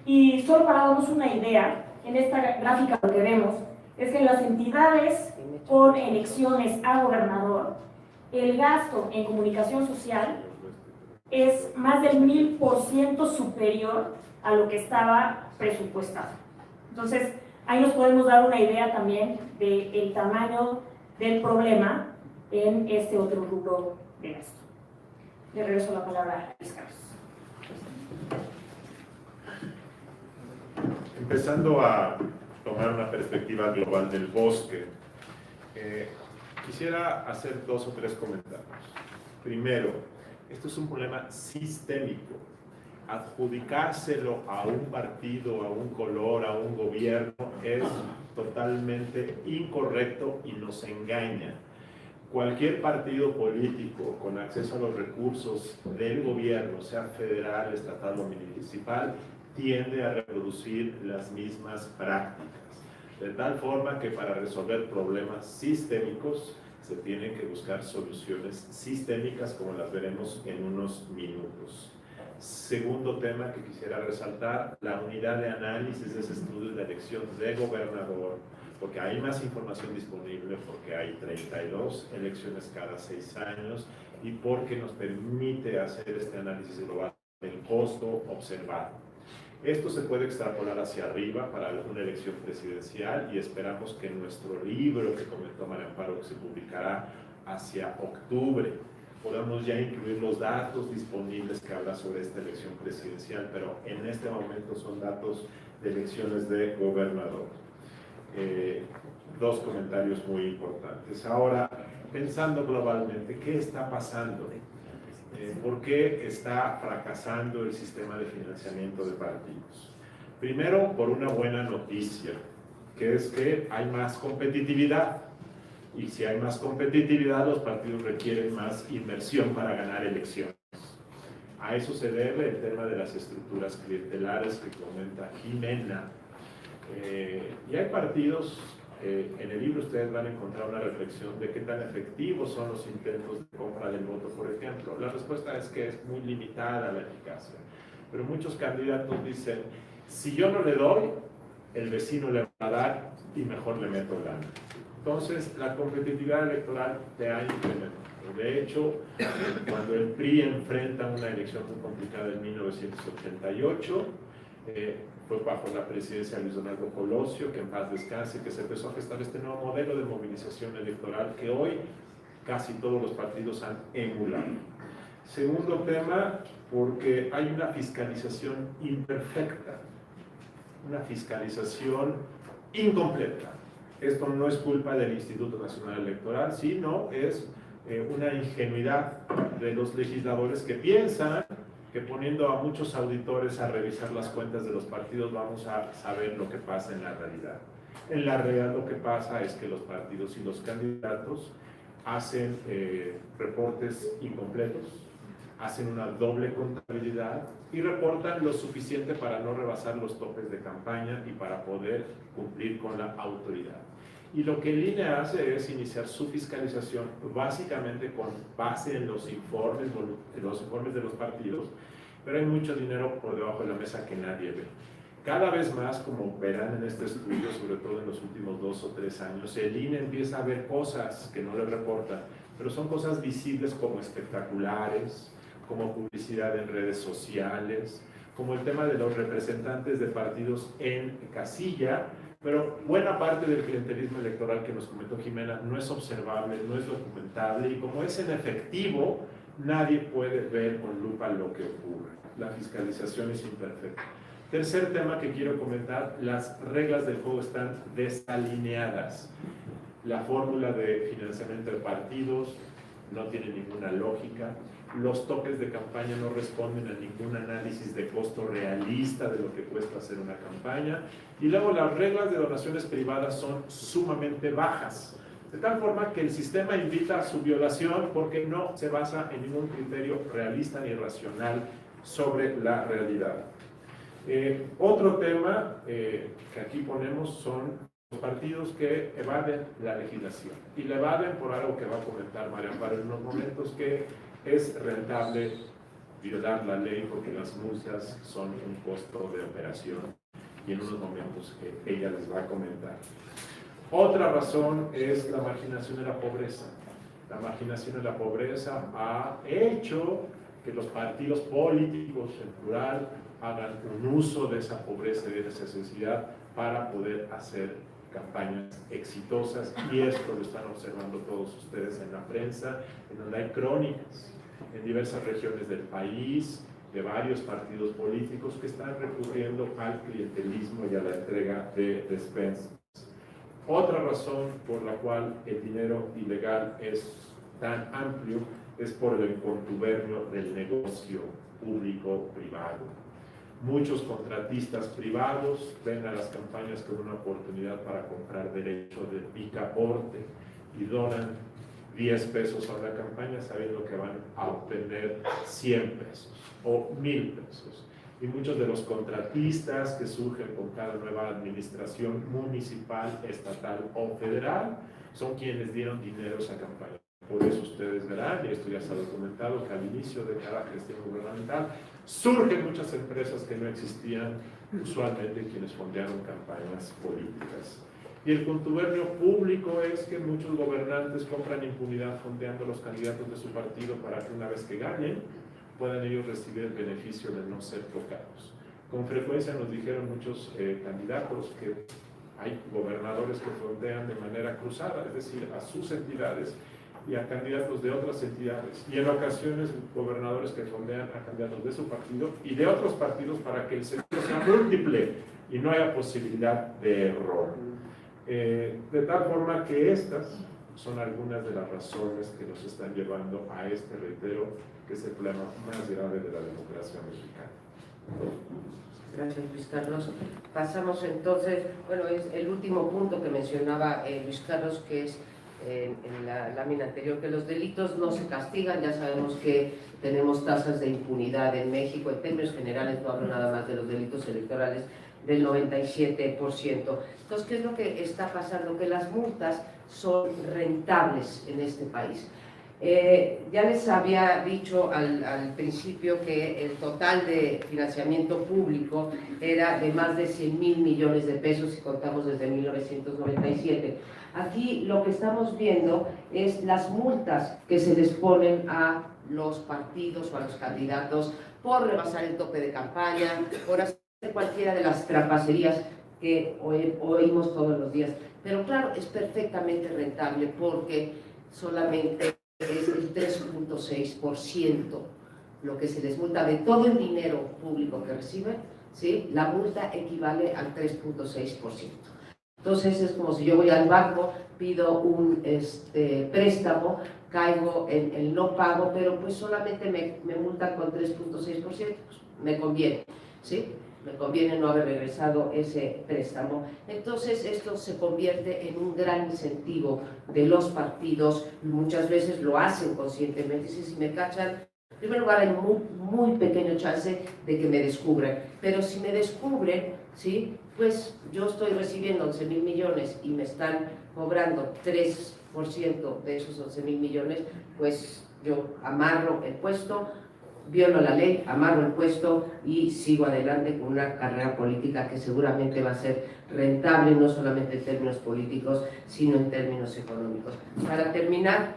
D: Y solo para darnos una idea, en esta gráfica lo que vemos es que en las entidades con elecciones a gobernador, el gasto en comunicación social es más del 1000% superior a lo que estaba presupuestado. Entonces, ahí nos podemos dar una idea también del tamaño del problema en este otro rubro de gasto. Le regreso la palabra a Luis Carlos.
C: Empezando a tomar una perspectiva global del bosque, quisiera hacer 2 o 3 comentarios. Primero, esto es un problema sistémico. Adjudicárselo a un partido, a un color, a un gobierno es totalmente incorrecto y nos engaña. Cualquier partido político con acceso a los recursos del gobierno, sea federal, estatal o municipal, tiende a reproducir las mismas prácticas, de tal forma que para resolver problemas sistémicos se tienen que buscar soluciones sistémicas, como las veremos en unos minutos. Segundo tema que quisiera resaltar, la unidad de análisis de ese estudio de elección de gobernador, porque hay más información disponible, porque hay 32 elecciones cada 6 años y porque nos permite hacer este análisis global del costo observado. Esto se puede extrapolar hacia arriba para una elección presidencial y esperamos que en nuestro libro que comentó María Amparo, que se publicará hacia octubre, podamos ya incluir los datos disponibles que habla sobre esta elección presidencial, pero en este momento son datos de elecciones de gobernador. 2 comentarios muy importantes. Ahora, pensando globalmente, ¿qué está pasando? ¿Por qué está fracasando el sistema de financiamiento de partidos? Primero, por una buena noticia, que es que hay más competitividad. Y si hay más competitividad, los partidos requieren más inversión para ganar elecciones. A eso se debe el tema de las estructuras clientelares que comenta Jimena. Y hay partidos, en el libro ustedes van a encontrar una reflexión de qué tan efectivos son los intentos de compra del voto, por ejemplo. La respuesta es que es muy limitada la eficacia. Pero muchos candidatos dicen, si yo no le doy, el vecino le va a dar y mejor le meto gana. Entonces, la competitividad electoral te ha incrementado. De hecho, cuando el PRI enfrenta una elección muy complicada en 1988, fue bajo la presidencia de Luis Donaldo Colosio, que en paz descanse, que se empezó a gestar este nuevo modelo de movilización electoral que hoy casi todos los partidos han emulado. Segundo tema, porque hay una fiscalización imperfecta, una fiscalización incompleta. Esto no es culpa del Instituto Nacional Electoral, sino es una ingenuidad de los legisladores que piensan que poniendo a muchos auditores a revisar las cuentas de los partidos vamos a saber lo que pasa en la realidad. En la realidad lo que pasa es que los partidos y los candidatos hacen reportes incompletos, hacen una doble contabilidad y reportan lo suficiente para no rebasar los topes de campaña y para poder cumplir con la autoridad. Y lo que el INE hace es iniciar su fiscalización básicamente con base en los informes de los partidos, pero hay mucho dinero por debajo de la mesa que nadie ve. Cada vez más, como verán en este estudio, sobre todo en los últimos 2 o 3 años, el INE empieza a ver cosas que no le reportan, pero son cosas visibles como espectaculares, como publicidad en redes sociales, como el tema de los representantes de partidos en casilla, pero buena parte del clientelismo electoral que nos comentó Jimena no es observable, no es documentable, y como es en efectivo, nadie puede ver con lupa lo que ocurre. La fiscalización es imperfecta. Tercer tema que quiero comentar, las reglas del juego están desalineadas. La fórmula de financiamiento de partidos no tiene ninguna lógica. Los topes de campaña no responden a ningún análisis de costo realista de lo que cuesta hacer una campaña. Y luego las reglas de donaciones privadas son sumamente bajas, de tal forma que el sistema invita a su violación porque no se basa en ningún criterio realista ni racional sobre la realidad. Otro tema que aquí ponemos son los partidos que evaden la legislación. Y la evaden por algo que va a comentar María Amparo en unos momentos, que es rentable violar la ley porque las multas son un costo de operación, y en unos momentos que ella les va a comentar. Otra razón es la marginación de la pobreza. La marginación de la pobreza ha hecho que los partidos políticos en plural hagan un uso de esa pobreza y de esa necesidad para poder hacer campañas exitosas, y esto lo están observando todos ustedes en la prensa, en donde hay crónicas en diversas regiones del país de varios partidos políticos que están recurriendo al clientelismo y a la entrega de despensas. Otra razón por la cual el dinero ilegal es tan amplio es por el contubernio del negocio público-privado. Muchos contratistas privados ven a las campañas como una oportunidad para comprar derecho de picaporte y donan 10 pesos a la campaña sabiendo que van a obtener 100 pesos o 1000 pesos. Y muchos de los contratistas que surgen con cada nueva administración municipal, estatal o federal son quienes dieron dinero a esa campaña. Por eso ustedes verán, y esto ya se ha documentado, que al inicio de cada gestión gubernamental surgen muchas empresas que no existían, usualmente quienes fondearon campañas políticas. Y el contubernio público es que muchos gobernantes compran impunidad fondeando a los candidatos de su partido para que una vez que ganen, puedan ellos recibir el beneficio de no ser tocados. Con frecuencia nos dijeron muchos candidatos que hay gobernadores que fondean de manera cruzada, es decir, a sus entidades y a candidatos de otras entidades, y en ocasiones gobernadores que fondean a candidatos de su partido y de otros partidos para que el sector sea múltiple y no haya posibilidad de error. De tal forma que estas son algunas de las razones que nos están llevando a este, reitero, que es el problema más grave de la democracia mexicana.
A: Gracias, Luis Carlos. Pasamos entonces, bueno, es el último punto que mencionaba Luis Carlos, que es en la lámina anterior, que los delitos no se castigan. Ya sabemos que tenemos tasas de impunidad en México, en términos generales, no hablo nada más de los delitos electorales, del 97%. Entonces, ¿qué es lo que está pasando? Que las multas son rentables en este país. Ya les había dicho al principio que el total de financiamiento público era de más de 100,000 millones de pesos si contamos desde 1997. Aquí lo que estamos viendo es las multas que se les ponen a los partidos o a los candidatos por rebasar el tope de campaña, por hacer cualquiera de las trapacerías que oímos todos los días. Pero claro, es perfectamente rentable porque solamente es el 3.6% lo que se les multa de todo el dinero público que reciben, ¿sí? La multa equivale al 3.6%. Entonces es como si yo voy al banco, pido un préstamo, caigo en el no pago, pero pues solamente me multan con 3.6%, pues me conviene, ¿sí? Me conviene no haber regresado ese préstamo. Entonces esto se convierte en un gran incentivo de los partidos, muchas veces lo hacen conscientemente. Si me cachan, en primer lugar hay muy pequeño chance de que me descubran, pero si me descubren, ¿sí? Pues yo estoy recibiendo 11,000 millones y me están cobrando 3% de esos 11,000 millones, pues yo amarro el puesto, violo la ley, amarro el puesto y sigo adelante con una carrera política que seguramente va a ser rentable, no solamente en términos políticos, sino en términos económicos. Para terminar,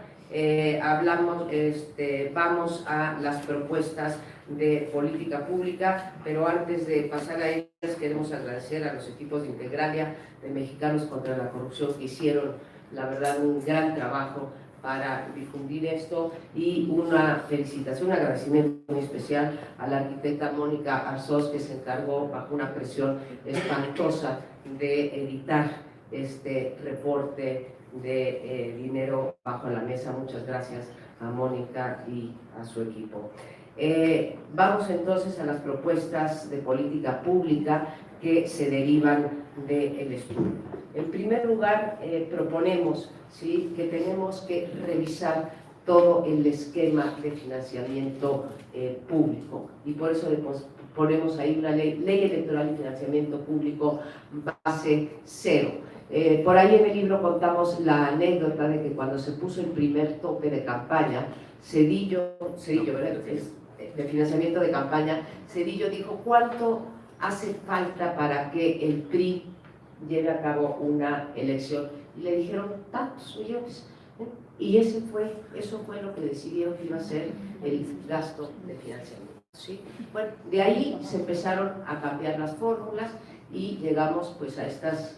A: vamos a las propuestas de política pública, pero antes de pasar a ellas queremos agradecer a los equipos de Integralia, de Mexicanos contra la Corrupción, que hicieron, la verdad, un gran trabajo para difundir esto, y una felicitación, un agradecimiento muy especial a la arquitecta Mónica Arzós, que se encargó bajo una presión espantosa de editar este reporte de dinero bajo la mesa. Muchas gracias, a Mónica y a su equipo. Vamos entonces a las propuestas de política pública que se derivan del estudio. En primer lugar, proponemos, ¿sí?, que tenemos que revisar todo el esquema de financiamiento público, y por eso ponemos ahí una ley electoral y financiamiento público base cero. Por ahí en el libro contamos la anécdota de que cuando se puso el primer tope de campaña, Zedillo, ¿verdad?, de financiamiento de campaña, Zedillo dijo: ¿cuánto hace falta para que el PRI lleve a cabo una elección? Y le dijeron: tantos millones. Y eso fue lo que decidieron que iba a ser el gasto de financiamiento, ¿sí? Bueno, de ahí se empezaron a cambiar las fórmulas y llegamos pues a estas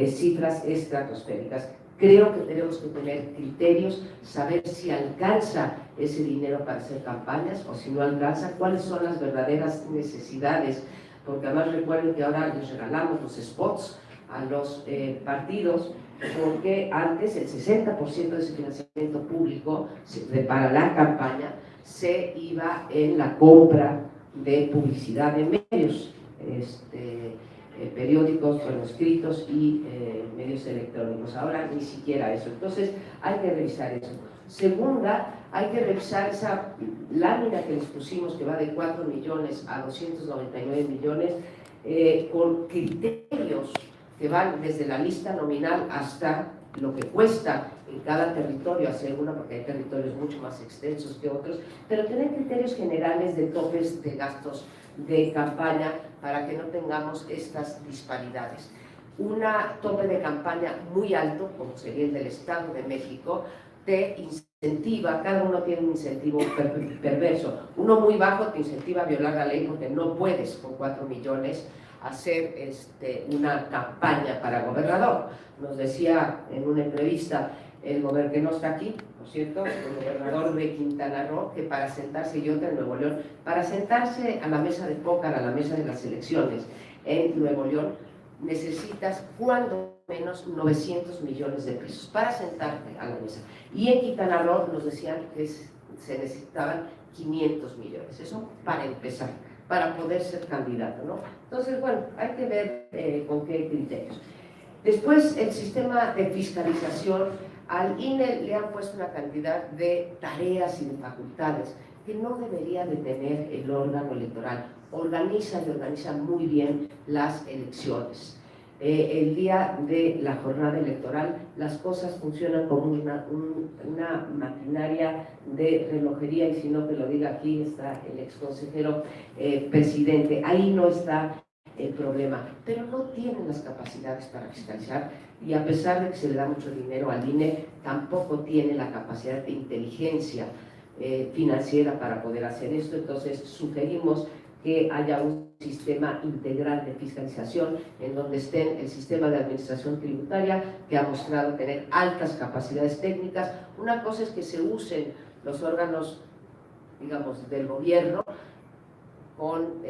A: cifras estratosféricas. Creo que tenemos que tener criterios, saber si alcanza ese dinero para hacer campañas o si no alcanza, cuáles son las verdaderas necesidades, porque además recuerden que ahora les regalamos los spots a los partidos, porque antes el 60% de ese financiamiento público para la campaña se iba en la compra de publicidad de medios, periódicos, bueno, escritos y medios electrónicos. Ahora ni siquiera eso. Entonces hay que revisar eso. Segunda, hay que revisar esa lámina que les pusimos, que va de 4 millones a 299 millones, con criterios que van desde la lista nominal hasta lo que cuesta en cada territorio hacer una, porque hay territorios mucho más extensos que otros, pero tener criterios generales de topes de gastos de campaña para que no tengamos estas disparidades. Una tope de campaña muy alto, como sería el del Estado de México, te incentiva, cada uno tiene un incentivo perverso. Uno muy bajo te incentiva a violar la ley porque no puedes con 4 millones hacer una campaña para gobernador. Nos decía en una entrevista el gobernador, que no está aquí, por cierto, el gobernador de Quintana Roo, que para sentarse, y otra en Nuevo León, para sentarse a la mesa de póker, a la mesa de las elecciones en Nuevo León, necesitas cuando menos 900 millones de pesos para sentarte a la mesa. Y en Quintana Roo nos decían que se necesitaban 500 millones, eso para empezar, para poder ser candidato, ¿no? Entonces, bueno, hay que ver con qué criterios. Después, el sistema de fiscalización. Al INE le han puesto una cantidad de tareas y de facultades que no debería de tener el órgano electoral. Organiza y organiza muy bien las elecciones. El día de la jornada electoral las cosas funcionan como una maquinaria de relojería, y si no que lo diga aquí está el exconsejero presidente, ahí no está el problema, pero no tienen las capacidades para fiscalizar, y a pesar de que se le da mucho dinero al INE, tampoco tiene la capacidad de inteligencia financiera para poder hacer esto. Entonces sugerimos que haya un sistema integral de fiscalización en donde esté el sistema de administración tributaria, que ha mostrado tener altas capacidades técnicas. Una cosa es que se usen los órganos, digamos, del gobierno con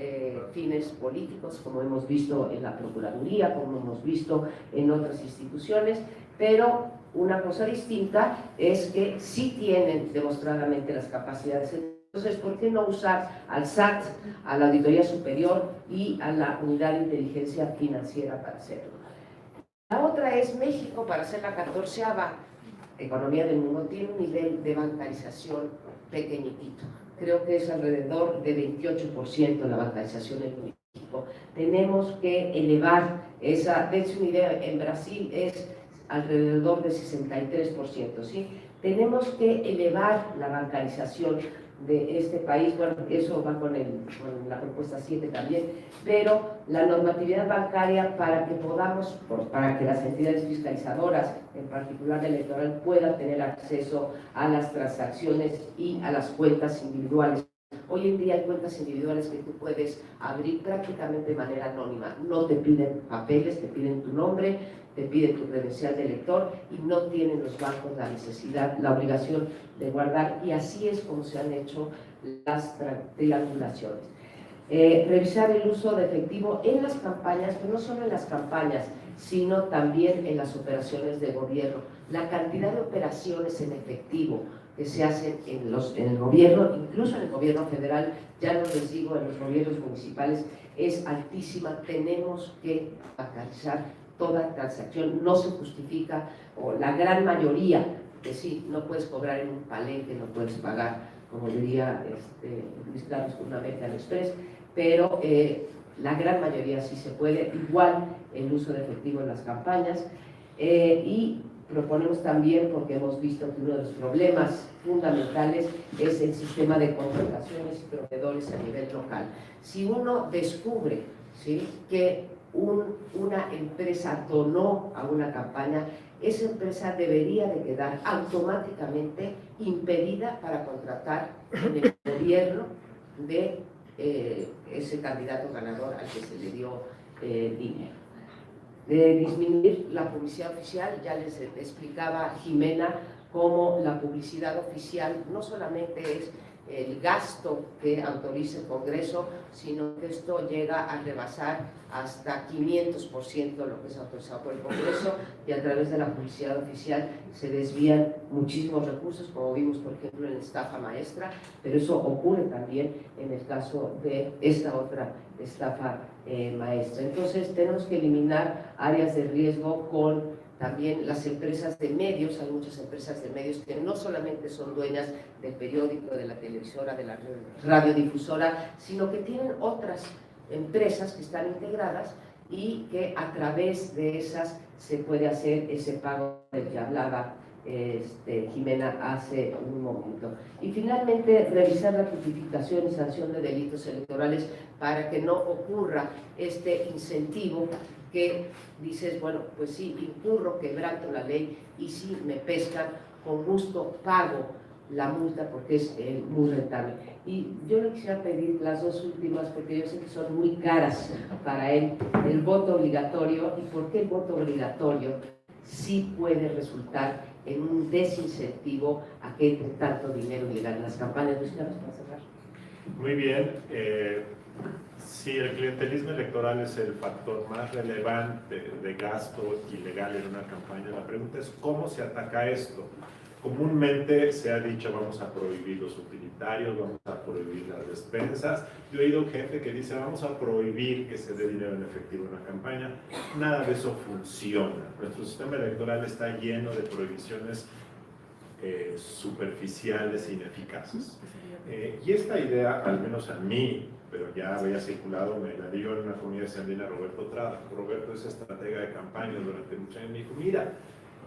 A: fines políticos, como hemos visto en la Procuraduría, como hemos visto en otras instituciones, pero una cosa distinta es que sí tienen demostradamente las capacidades. Entonces, ¿por qué no usar al SAT, a la Auditoría Superior y a la Unidad de Inteligencia Financiera para hacerlo? La otra es México, para ser la 14ª economía del mundo, tiene un nivel de bancarización pequeñitito. Creo que es alrededor de 28% la bancarización en México. Tenemos que elevar esa, dense una idea, en Brasil es alrededor de 63%, ¿sí? Tenemos que elevar la bancarización de este país. Bueno, eso va con la propuesta 7 también, pero la normatividad bancaria para que podamos, para que las entidades fiscalizadoras, en particular la electoral, puedan tener acceso a las transacciones y a las cuentas individuales. Hoy en día hay cuentas individuales que tú puedes abrir prácticamente de manera anónima. No te piden papeles, te piden tu nombre, te piden tu credencial de elector, y no tienen los bancos la necesidad, la obligación de guardar, y así es como se han hecho las triangulaciones. Revisar el uso de efectivo en las campañas, pero no solo en las campañas, sino también en las operaciones de gobierno. La cantidad de operaciones en efectivo que se hacen en el gobierno, incluso en el gobierno federal, ya no les digo en los gobiernos municipales, es altísima. Tenemos que bancarizar toda transacción, no se justifica, o la gran mayoría, que sí, no puedes cobrar en un palenque, no puedes pagar, como diría Luis Carlos, con una American Express, pero la gran mayoría sí se puede, igual el uso de efectivo en las campañas, y proponemos también, porque hemos visto que uno de los problemas fundamentales es el sistema de contrataciones y proveedores a nivel local. Si uno descubre, ¿sí?, que una empresa donó a una campaña, esa empresa debería de quedar automáticamente impedida para contratar en el gobierno de ese candidato ganador al que se le dio dinero. De disminuir la publicidad oficial, ya les explicaba Jimena cómo la publicidad oficial no solamente es el gasto que autoriza el Congreso, sino que esto llega a rebasar hasta 500% lo que es autorizado por el Congreso, y a través de la publicidad oficial se desvían muchísimos recursos, como vimos por ejemplo en la estafa maestra, pero eso ocurre también en el caso de esta otra estafa maestra. Entonces tenemos que eliminar áreas de riesgo con también las empresas de medios. Hay muchas empresas de medios que no solamente son dueñas del periódico, de la televisora, de la radiodifusora, sino que tienen otras empresas que están integradas y que a través de esas se puede hacer ese pago del que hablaba Jimena hace un momento. Y finalmente, revisar la tipificación y sanción de delitos electorales para que no ocurra este incentivo que dices, bueno, pues sí, incurro, quebranto la ley, y si me pescan, con gusto pago la multa porque es muy rentable. Y yo le quisiera pedir las dos últimas, porque yo sé que son muy caras para él, el voto obligatorio, y por qué el voto obligatorio sí puede resultar en un desincentivo a que entre tanto dinero ilegal en las campañas. Luis Carlos, para cerrar.
C: Muy bien. Si el clientelismo electoral es el factor más relevante de gasto ilegal en una campaña, la pregunta es ¿cómo se ataca esto? Comúnmente se ha dicho vamos a prohibir los utilitarios, vamos a prohibir las despensas. Yo he oído gente que dice vamos a prohibir que se dé dinero en efectivo en una campaña. Nada de eso funciona. Nuestro sistema electoral está lleno de prohibiciones superficiales e ineficaces. Y esta idea, al menos a mí, pero ya había circulado, me la dio en una comunidad de Sandina Roberto Trada. Roberto es estratega de campaña durante muchos años. Me dijo, mira,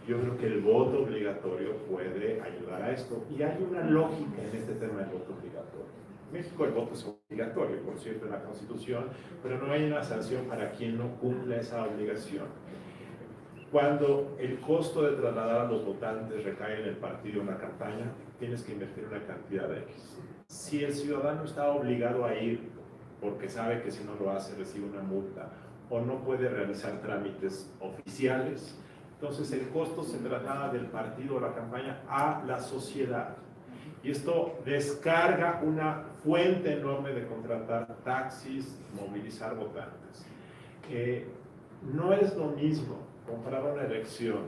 C: yo creo que el voto obligatorio puede ayudar a esto. Y hay una lógica en este tema del voto obligatorio. En México el voto es obligatorio, por cierto, en la Constitución, pero no hay una sanción para quien no cumpla esa obligación. Cuando el costo de trasladar a los votantes recae en el partido en una campaña, tienes que invertir una cantidad de X. Si el ciudadano está obligado a ir porque sabe que si no lo hace recibe una multa o no puede realizar trámites oficiales, entonces el costo se traslada del partido o la campaña a la sociedad. Y esto descarga una fuente enorme de contratar taxis, movilizar votantes. No es lo mismo comprar una elección,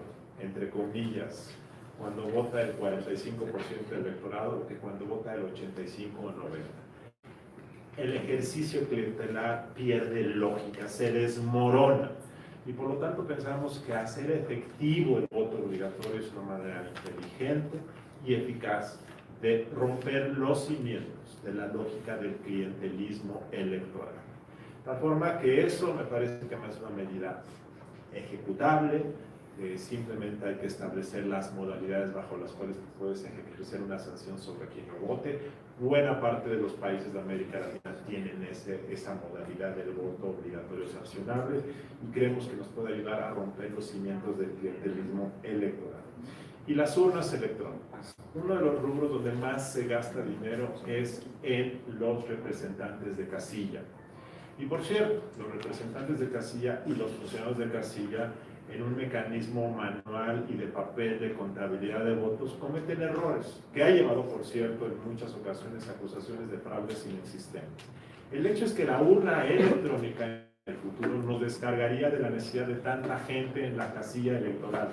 C: entre comillas, cuando vota el 45% del electorado que cuando vota el 85 o 90%. El ejercicio clientelar pierde lógica, se desmorona. Y por lo tanto pensamos que hacer efectivo el voto obligatorio es una manera inteligente y eficaz de romper los cimientos de la lógica del clientelismo electoral. De tal forma que eso me parece que más es una medida ejecutable. Simplemente hay que establecer las modalidades bajo las cuales puedes ejercer una sanción sobre quien no vote. Buena parte de los países de América Latina tienen esa modalidad del voto obligatorio sancionable y creemos que nos puede ayudar a romper los cimientos del clientelismo electoral. Y las urnas electrónicas. Uno de los rubros donde más se gasta dinero es en los representantes de casilla. Y por cierto, los representantes de casilla y los funcionarios de casilla en un mecanismo manual y de papel de contabilidad de votos cometen errores, que ha llevado, por cierto, en muchas ocasiones a acusaciones de fraudes inexistentes. El hecho es que la urna electrónica el futuro nos descargaría de la necesidad de tanta gente en la casilla electoral.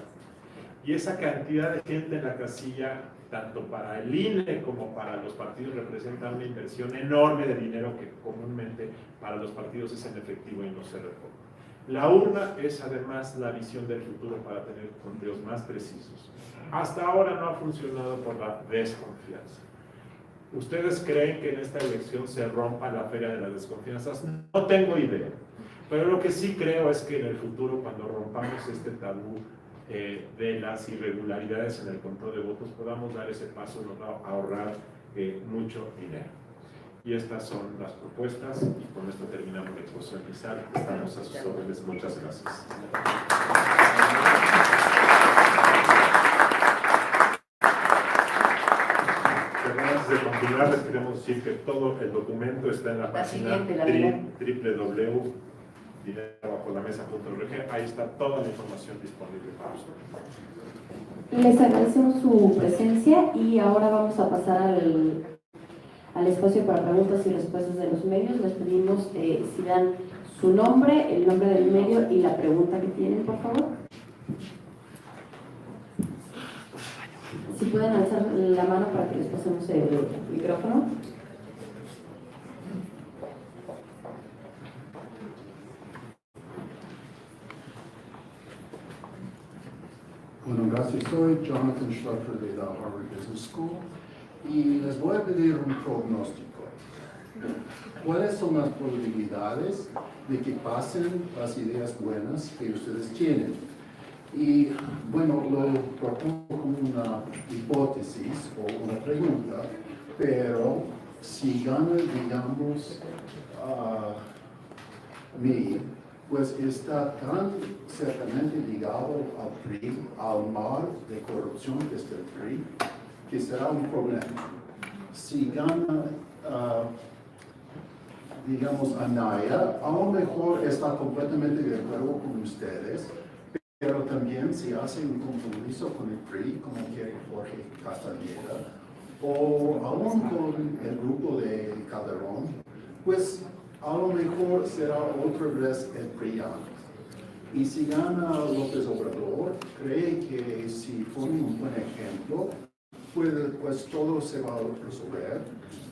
C: Y esa cantidad de gente en la casilla, tanto para el INE como para los partidos, representa una inversión enorme de dinero que comúnmente para los partidos es en efectivo y no se reporta. La urna es además la visión del futuro para tener conteos más precisos. Hasta ahora no ha funcionado por la desconfianza. ¿Ustedes creen que en esta elección se rompa la feria de las desconfianzas? No tengo idea. Pero lo que sí creo es que en el futuro, cuando rompamos este tabú de las irregularidades en el control de votos, podamos dar ese paso, nos va a ahorrar mucho dinero. Y estas son las propuestas, y con esto terminamos la exposición inicial. Estamos a sus órdenes. Muchas gracias. Pero antes de continuar, les queremos decir que todo el documento está en la página www.dinerobajolamesa.org. Ahí está toda la información disponible para ustedes.
E: Les agradecemos su presencia y ahora vamos a pasar al espacio para preguntas y respuestas de los medios. Les pedimos si dan su nombre, el nombre del medio y la pregunta que tienen, por favor. Si pueden alzar la mano para que les pasemos el micrófono.
F: Bueno, gracias. Soy Jonathan Schlotter de la Harvard Business School y les voy a pedir un pronóstico. ¿Cuáles son las probabilidades de que pasen las ideas buenas que ustedes tienen? Y bueno, lo propongo como una hipótesis o una pregunta, pero si gana, digamos, mí, pues está tan cercanamente ligado al PRI, al mar de corrupción que es el PRI, que será un problema. Si gana, digamos, Anaya, a lo mejor está completamente de acuerdo con ustedes, pero también si hace un compromiso con el PRI, como quiere Jorge Castañeda, o aún con el grupo de Calderón, pues a lo mejor será otra vez el PRI. Y si gana López Obrador, cree que si pone un buen ejemplo, pues todo se va a resolver.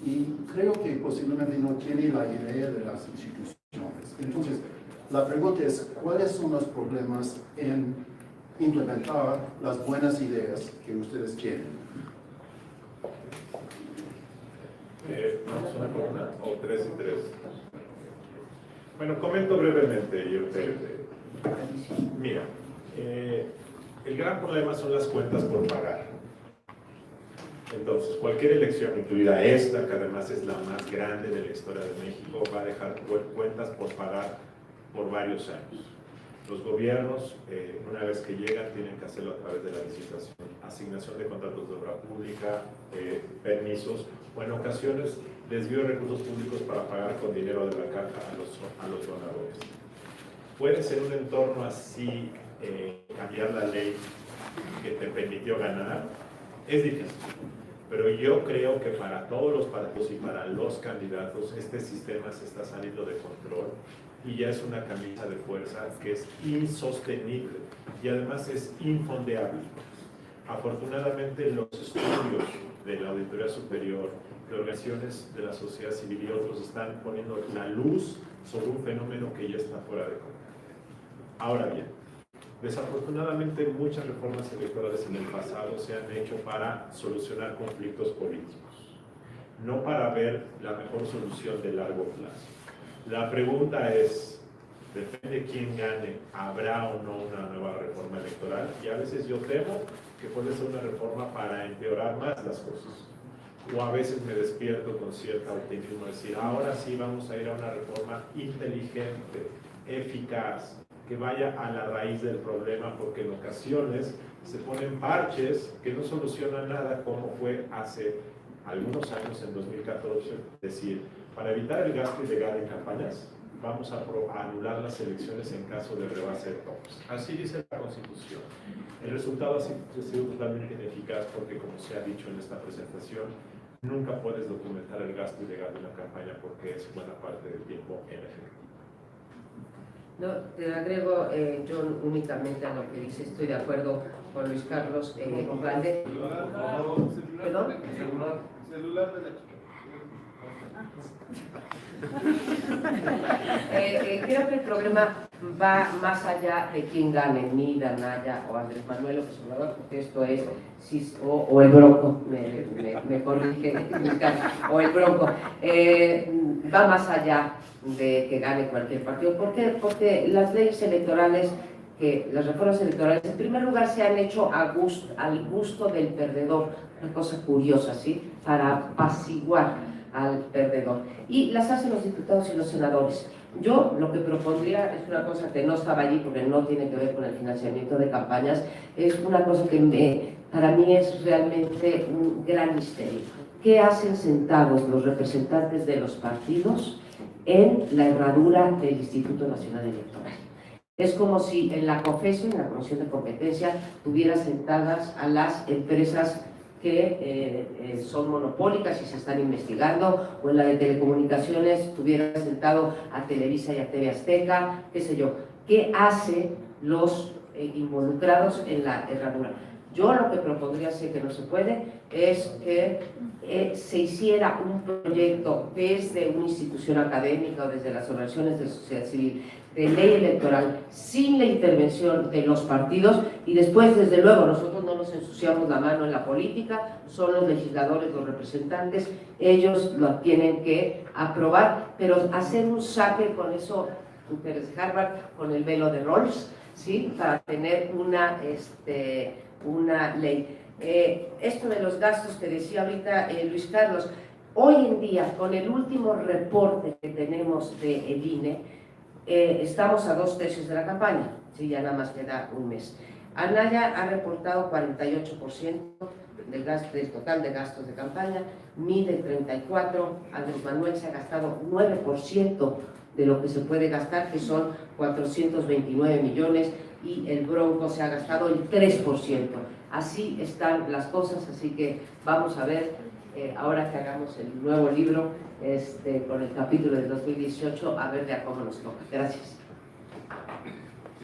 F: Y creo que posiblemente no tiene la idea de las instituciones. Entonces, la pregunta es, ¿cuáles son los problemas en implementar las buenas ideas que ustedes tienen?
C: ¿Vamos una por una o 3 y 3? Bueno, comento brevemente. Mira, el gran problema son las cuentas por pagar. Entonces, cualquier elección, incluida esta, que además es la más grande de la historia de México, va a dejar cuentas por pagar por varios años. Los gobiernos, una vez que llegan, tienen que hacerlo a través de la licitación, asignación de contratos de obra pública, permisos, o en ocasiones desvío de recursos públicos para pagar con dinero de la caja a los donadores. Puede ser un entorno así, cambiar la ley que te permitió ganar, es difícil. Pero yo creo que para todos los partidos y para los candidatos, este sistema se está saliendo de control y ya es una camisa de fuerza que es insostenible y además es infondeable. Afortunadamente, los estudios de la Auditoría Superior, de organizaciones de la sociedad civil y otros están poniendo la luz sobre un fenómeno que ya está fuera de control. Ahora bien, desafortunadamente muchas reformas electorales en el pasado se han hecho para solucionar conflictos políticos, no para ver la mejor solución de largo plazo. La pregunta es, depende de quién gane, ¿habrá o no una nueva reforma electoral? Y a veces yo temo que puede ser una reforma para empeorar más las cosas. O a veces me despierto con cierta optimismo, decir, ahora sí vamos a ir a una reforma inteligente, eficaz, que vaya a la raíz del problema, porque en ocasiones se ponen parches que no solucionan nada, como fue hace algunos años, en 2014, es decir, para evitar el gasto ilegal en campañas, vamos a anular las elecciones en caso de rebase de topes. Así dice la Constitución. El resultado ha sido totalmente ineficaz porque, como se ha dicho en esta presentación, nunca puedes documentar el gasto ilegal de una campaña porque es buena parte del tiempo en efectivo.
A: No, te agrego, John, únicamente a lo que dice, estoy de acuerdo con Luis Carlos Ugalde. ¿Perdón?
G: Celular de la chica.
A: Creo que el problema va más allá de quién gane, Mida, Naya o Andrés Manuel López Obrador, porque esto es, o el Bronco, me corrige, o el Bronco, va más allá de que gane cualquier partido. ¿Por qué? Porque las leyes electorales, las reformas electorales, en primer lugar se han hecho al gusto del perdedor, una cosa curiosa, ¿sí? Para apaciguar al perdedor, y las hacen los diputados y los senadores. Yo lo que propondría es una cosa que no estaba allí porque no tiene que ver con el financiamiento de campañas, es una cosa que para mí es realmente un gran misterio. ¿Qué hacen sentados los representantes de los partidos en la herradura del Instituto Nacional Electoral? Es como si en la COFESE, en la Comisión de Competencia, tuviera sentadas a las empresas que son monopólicas y se están investigando, o en la de telecomunicaciones tuviera sentado a Televisa y a TV Azteca, qué sé yo. ¿Qué hacen los involucrados en la herradura? Yo lo que propondría, sé que no se puede, es que se hiciera un proyecto desde una institución académica o desde las organizaciones de sociedad civil de ley electoral sin la intervención de los partidos, y después, desde luego, nosotros no nos ensuciamos la mano en la política, son los legisladores, los representantes, ellos lo tienen que aprobar, pero hacer un saque con eso, Pérez de Harvard, con el velo de Rolls, ¿sí? Para tener una ley. Esto de los gastos que decía ahorita Luis Carlos, hoy en día, con el último reporte que tenemos del INE, estamos a 2/3 de la campaña, sí, ya nada más queda un mes. Anaya ha reportado 48% del total de gastos de campaña, Mide 34%, Andrés Manuel se ha gastado 9% de lo que se puede gastar, que son 429 millones, y el Bronco se ha gastado el 3%. Así están las cosas, así que vamos a ver, ahora que hagamos el nuevo libro, con el capítulo del 2018, a ver de a cómo nos toca. Gracias.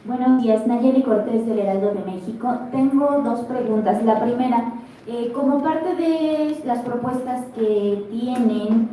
H: Buenos días, Nayeli Cortés del Heraldo de México. Tengo dos preguntas. La primera, como parte de las propuestas que tienen,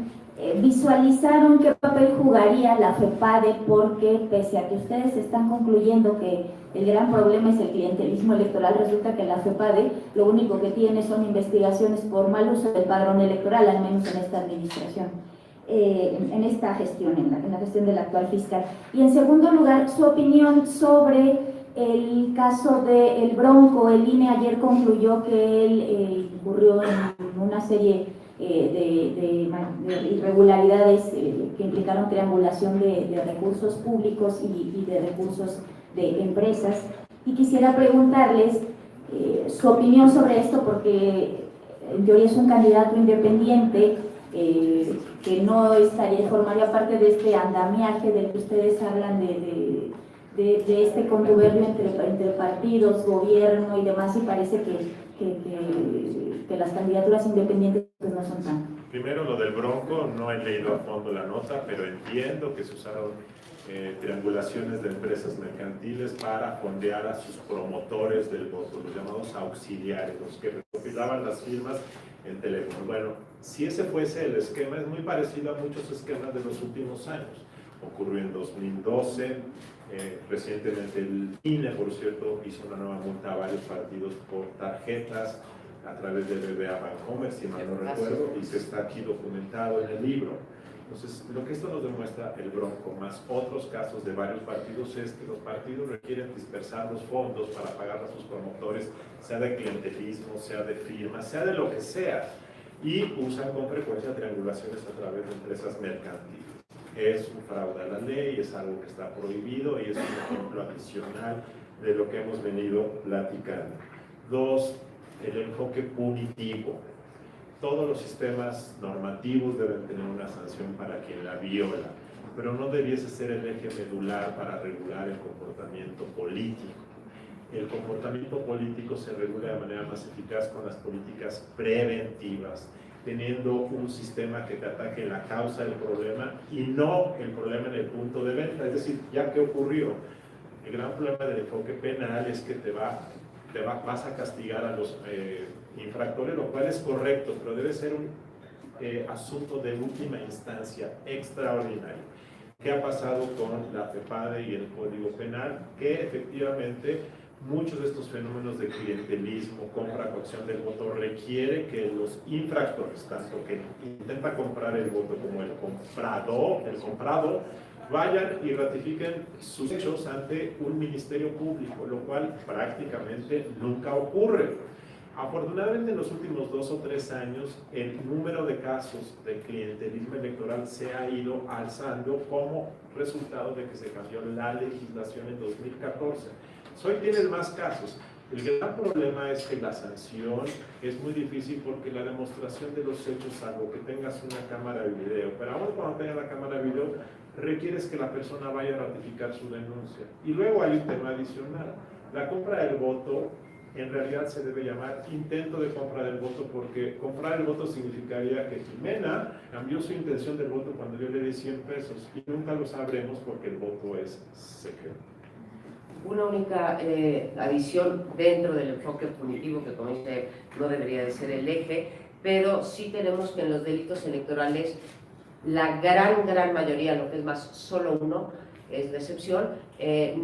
H: ¿visualizaron qué papel jugaría la FEPADE? Porque pese a que ustedes están concluyendo que el gran problema es el clientelismo electoral, resulta que la FEPADE lo único que tiene son investigaciones por mal uso del padrón electoral, al menos en esta administración. En esta gestión, en la gestión del actual fiscal. Y en segundo lugar, su opinión sobre el caso del Bronco. El INE ayer concluyó que él incurrió en una serie de irregularidades que implicaron triangulación de recursos públicos y de recursos de empresas. Y quisiera preguntarles su opinión sobre esto, porque en teoría es un candidato independiente, que no formaría parte de este andamiaje del que ustedes hablan de este contubernio entre partidos, gobierno y demás, y parece que las candidaturas independientes pues no son tan...
C: Primero, lo del Bronco, no he leído a fondo la nota, pero entiendo que se usaron triangulaciones de empresas mercantiles para fondear a sus promotores del voto, los llamados auxiliares, los que recopilaban las firmas en teléfono. Bueno, si ese fuese el esquema, es muy parecido a muchos esquemas de los últimos años. Ocurrió en 2012, recientemente el INE, por cierto, hizo una nueva multa a varios partidos por tarjetas a través de BBVA Bancomer, si mal no recuerdo, y que está aquí documentado en el libro. Entonces, lo que esto nos demuestra, el Bronco, más otros casos de varios partidos, es que los partidos requieren dispersar los fondos para pagar a sus promotores, sea de clientelismo, sea de firmas, sea de lo que sea, y usan con frecuencia triangulaciones a través de empresas mercantiles. Es un fraude a la ley, es algo que está prohibido y es un ejemplo adicional de lo que hemos venido platicando. Dos, el enfoque punitivo. Todos los sistemas normativos deben tener una sanción para quien la viola, pero no debiese ser el eje medular para regular el comportamiento político. El comportamiento político se regula de manera más eficaz con las políticas preventivas, teniendo un sistema que te ataque la causa del problema y no el problema en el punto de venta. Es decir, ya que ocurrió, el gran problema del enfoque penal es que vas a castigar a los infractores, lo cual es correcto, pero debe ser un asunto de última instancia extraordinario. ¿Qué ha pasado con la FEPADE y el Código Penal? Que efectivamente muchos de estos fenómenos de clientelismo, compra, coacción del voto, requiere que los infractores, tanto que intenta comprar el voto como el comprado, vayan y ratifiquen sus hechos ante un ministerio público, lo cual prácticamente nunca ocurre. Afortunadamente, en los últimos 2 o 3 años, el número de casos de clientelismo electoral se ha ido alzando como resultado de que se cambió la legislación en 2014. Hoy tienes más casos. El gran problema es que la sanción es muy difícil porque la demostración de los hechos, salvo que tengas una cámara de video, pero aún cuando tengas la cámara de video, requieres que la persona vaya a ratificar su denuncia. Y luego hay un tema adicional. La compra del voto en realidad se debe llamar intento de compra del voto, porque comprar el voto significaría que Jimena cambió su intención del voto cuando yo le di 100 pesos y nunca lo sabremos porque el voto es secreto.
A: Una única adición dentro del enfoque punitivo, que como dice, no debería de ser el eje, pero sí tenemos que en los delitos electorales la gran mayoría, lo que es más, solo uno es la excepción,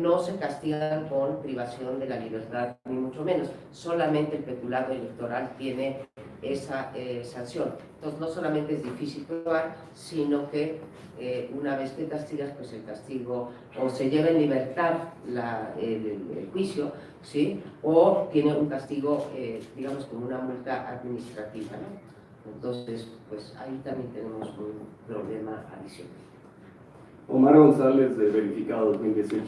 A: no se castigan con privación de la libertad, ni mucho menos. Solamente el peculado electoral tiene esa sanción. Entonces, no solamente es difícil probar, sino que una vez que castigas, pues el castigo o se lleva en libertad el juicio, ¿sí? O tiene un castigo, digamos, como una multa administrativa, ¿no? Entonces, pues ahí también tenemos un problema adicional.
I: Omar González, de Verificado 2018.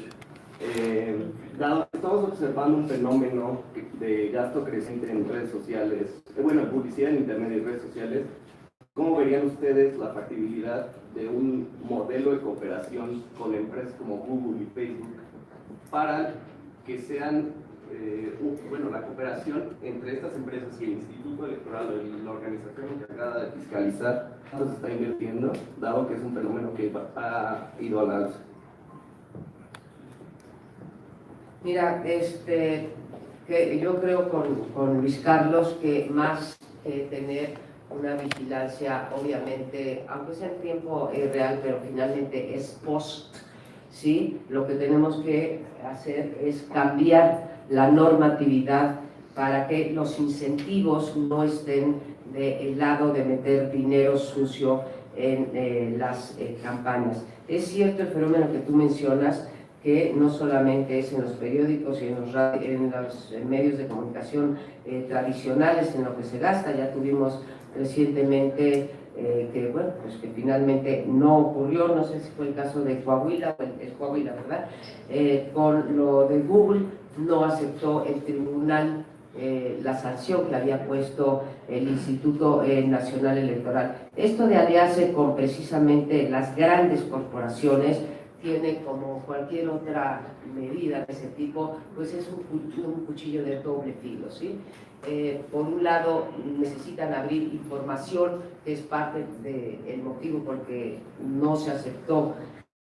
I: Estamos observando un fenómeno de gasto creciente en redes sociales, bueno, publicidad en internet y redes sociales. ¿Cómo verían ustedes la factibilidad de un modelo de cooperación con empresas como Google y Facebook para que sean, la cooperación entre estas empresas y el Instituto Electoral o la organización encargada de fiscalizar cuánto se está invirtiendo, dado que es un fenómeno que ha ido al alza?
A: Mira, que yo creo con Luis Carlos que más tener una vigilancia, obviamente, aunque sea en tiempo real, pero finalmente es post, ¿sí? Lo que tenemos que hacer es cambiar la normatividad para que los incentivos no estén del lado de meter dinero sucio en las campañas. Es cierto el fenómeno que tú mencionas, que no solamente es en los periódicos y en los medios de comunicación tradicionales en lo que se gasta. Ya tuvimos recientemente que finalmente no ocurrió, no sé si fue el caso de Coahuila, es Coahuila, ¿verdad? Con lo de Google, no aceptó el tribunal la sanción que había puesto el Instituto Nacional Electoral. Esto de aliarse con precisamente las grandes corporaciones tiene, como cualquier otra medida de ese tipo, pues es un cuchillo de doble filo, ¿sí? Por un lado, necesitan abrir información, que es parte del motivo porque no se aceptó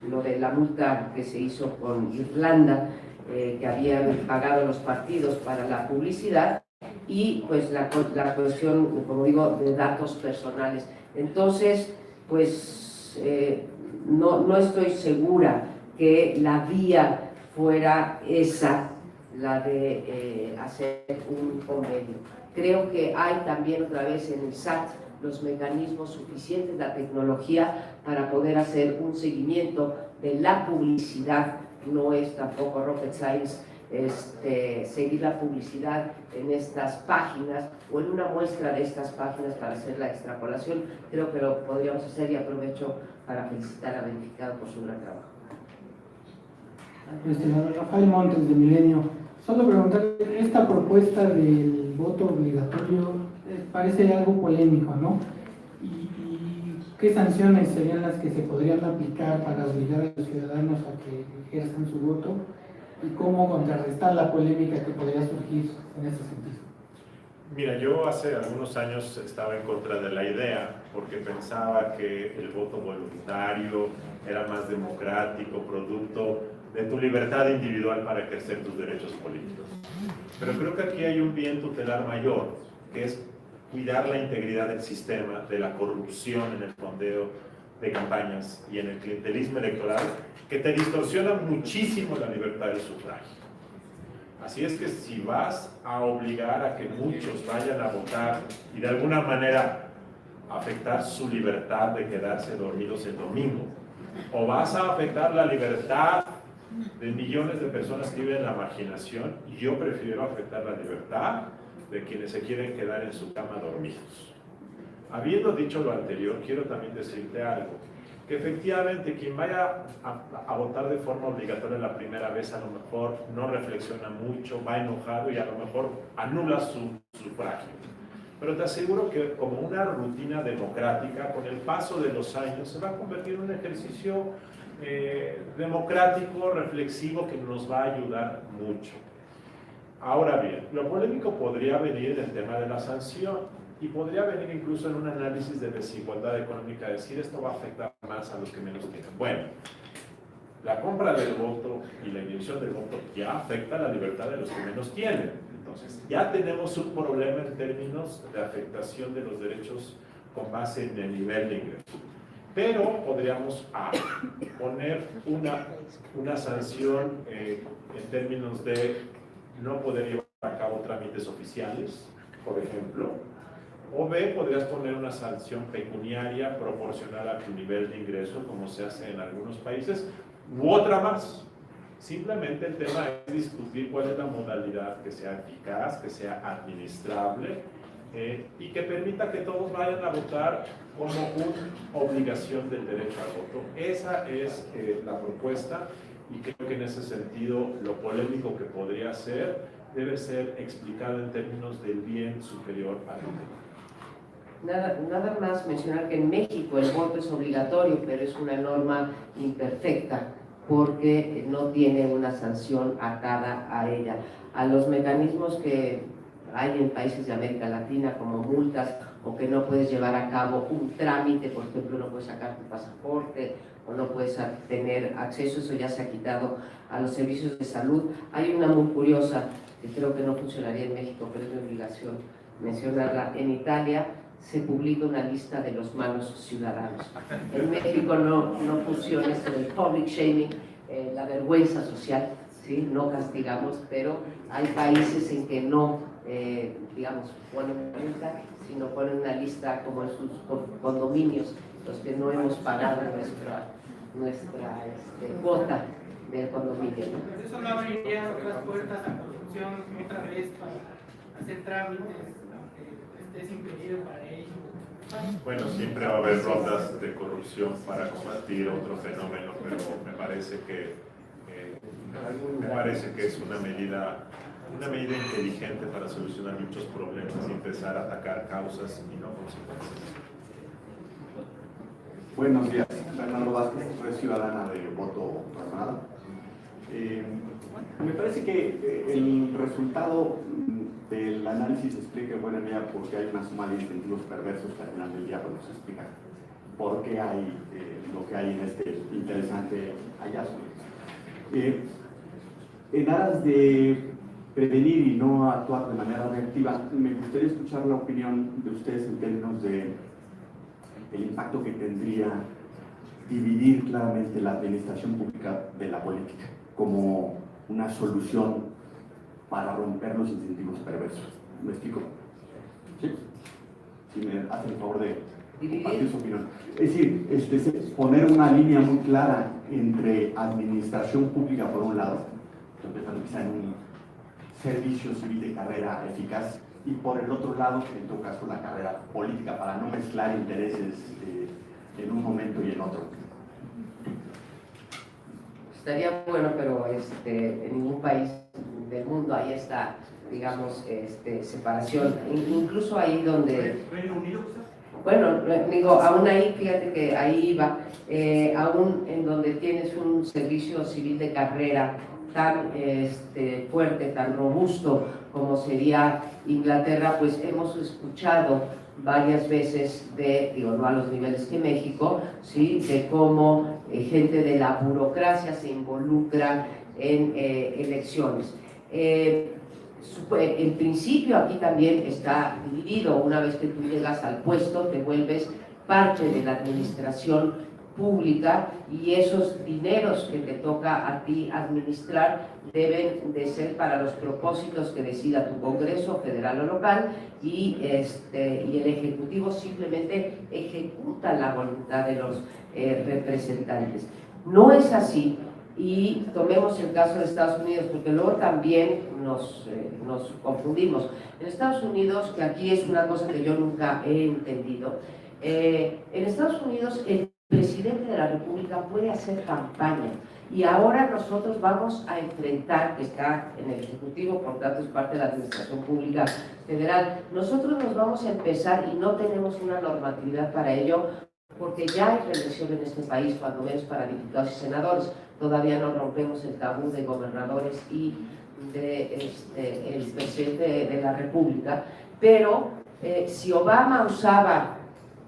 A: lo de la multa que se hizo con Irlanda, que habían pagado los partidos para la publicidad, y pues la cuestión, como digo, de datos personales. Entonces, pues no estoy segura que la vía fuera esa, la de hacer un convenio. Creo que hay también otra vez en el SAT los mecanismos suficientes, la tecnología para poder hacer un seguimiento de la publicidad. No es tampoco rocket science seguir la publicidad en estas páginas o en una muestra de estas páginas para hacer la extrapolación. Creo que lo podríamos hacer, y aprovecho para felicitar a Verificado por su gran trabajo.
J: Rafael Montes, de Milenio. Solo preguntar, esta propuesta del voto obligatorio parece algo polémico, ¿no? ¿Y qué sanciones serían las que se podrían aplicar para obligar a los ciudadanos a que ejerzan su voto? ¿Y cómo contrarrestar la polémica que podría surgir en ese sentido?
C: Mira, yo hace algunos años estaba en contra de la idea porque pensaba que el voto voluntario era más democrático, producto de tu libertad individual para ejercer tus derechos políticos. Pero creo que aquí hay un bien tutelar mayor, que es cuidar la integridad del sistema, de la corrupción en el fondeo de campañas y en el clientelismo electoral, que te distorsiona muchísimo la libertad del sufragio. Así es que si vas a obligar a que muchos vayan a votar y de alguna manera afectar su libertad de quedarse dormidos el domingo, o vas a afectar la libertad de millones de personas que viven en la marginación, yo prefiero afectar la libertad de quienes se quieren quedar en su cama dormidos. Habiendo dicho lo anterior, quiero también decirte algo, que efectivamente quien vaya a votar de forma obligatoria la primera vez a lo mejor no reflexiona mucho, va enojado y a lo mejor anula su sufragio. Pero te aseguro que como una rutina democrática, con el paso de los años se va a convertir en un ejercicio democrático, reflexivo, que nos va a ayudar mucho. Ahora bien, lo polémico podría venir del tema de la sanción. Y podría venir incluso en un análisis de desigualdad económica, decir esto va a afectar más a los que menos tienen. Bueno, la compra del voto y la emisión del voto ya afecta la libertad de los que menos tienen. Entonces, ya tenemos un problema en términos de afectación de los derechos con base en el nivel de ingreso. Pero podríamos poner una sanción en términos de no poder llevar a cabo trámites oficiales, por ejemplo. O B, podrías poner una sanción pecuniaria proporcional a tu nivel de ingreso, como se hace en algunos países, u otra más. Simplemente el tema es discutir cuál es la modalidad que sea eficaz, que sea administrable y que permita que todos vayan a votar como una obligación del derecho al voto. Esa es la propuesta y creo que en ese sentido lo polémico que podría ser debe ser explicado en términos del bien superior al otro.
A: Nada más mencionar que en México el voto es obligatorio, pero es una norma imperfecta porque no tiene una sanción atada a ella. A los mecanismos que hay en países de América Latina, como multas, o que no puedes llevar a cabo un trámite, por ejemplo, no puedes sacar tu pasaporte, o no puedes tener acceso, eso ya se ha quitado a los servicios de salud. Hay una muy curiosa, que creo que no funcionaría en México, pero es mi obligación mencionarla. En Italia se publica una lista de los malos ciudadanos. En México no funciona esto del public shaming, la vergüenza social, ¿sí? No castigamos, pero hay países en que no, digamos, ponen una lista, sino ponen una lista como en sus condominios, los que no hemos pagado nuestra cuota del condominio.
K: Pero eso no abriría otras puertas a corrupción otra vez para hacer trámites, aunque estés impedido para ello.
C: Bueno, siempre va a haber rondas de corrupción para combatir otro fenómeno, pero me parece que es una medida inteligente para solucionar muchos problemas y empezar a atacar causas y no consecuencias.
L: Buenos días, Fernando Vázquez, soy ciudadana de voto Armada. Me parece que el resultado del análisis explica en buena medida por qué hay una suma de incentivos perversos que al final del día nos explica por qué hay lo que hay en este interesante hallazgo. En aras de prevenir y no actuar de manera reactiva, me gustaría escuchar la opinión de ustedes en términos de el impacto que tendría dividir claramente la administración pública de la política como una solución para romper los incentivos perversos. ¿Me explico? ¿Sí? Si me hacen el favor de compartir su opinión. Es decir, poner una línea muy clara entre administración pública por un lado, empezando quizá en un servicio civil de carrera eficaz, y por el otro lado, en todo caso, la carrera política, para no mezclar intereses en un momento y en otro.
A: Estaría bueno, pero en ningún país del mundo hay esta, digamos, separación. Incluso ahí donde...
K: ¿Reino Unido?
A: Bueno, digo, aún ahí, fíjate que ahí iba, aún en donde tienes un servicio civil de carrera tan fuerte, tan robusto como sería Inglaterra, pues hemos escuchado varias veces digo, no a los niveles que México, ¿sí? De cómo gente de la burocracia se involucra en elecciones. En principio aquí también está dividido, una vez que tú llegas al puesto te vuelves parte de la administración pública y esos dineros que te toca a ti administrar deben de ser para los propósitos que decida tu Congreso federal o local y el Ejecutivo simplemente ejecuta la voluntad de los representantes. No es así. Y tomemos el caso de Estados Unidos, porque luego también nos confundimos. En Estados Unidos, que aquí es una cosa que yo nunca he entendido, en Estados Unidos el presidente de la República puede hacer campaña y ahora nosotros vamos a enfrentar, que está en el Ejecutivo, por tanto es parte de la Administración Pública Federal, nosotros nos vamos a empezar y no tenemos una normatividad para ello, porque ya hay reelección en este país, cuando menos para diputados y senadores. Todavía no rompemos el tabú de gobernadores y el presidente de la República, pero si Obama usaba,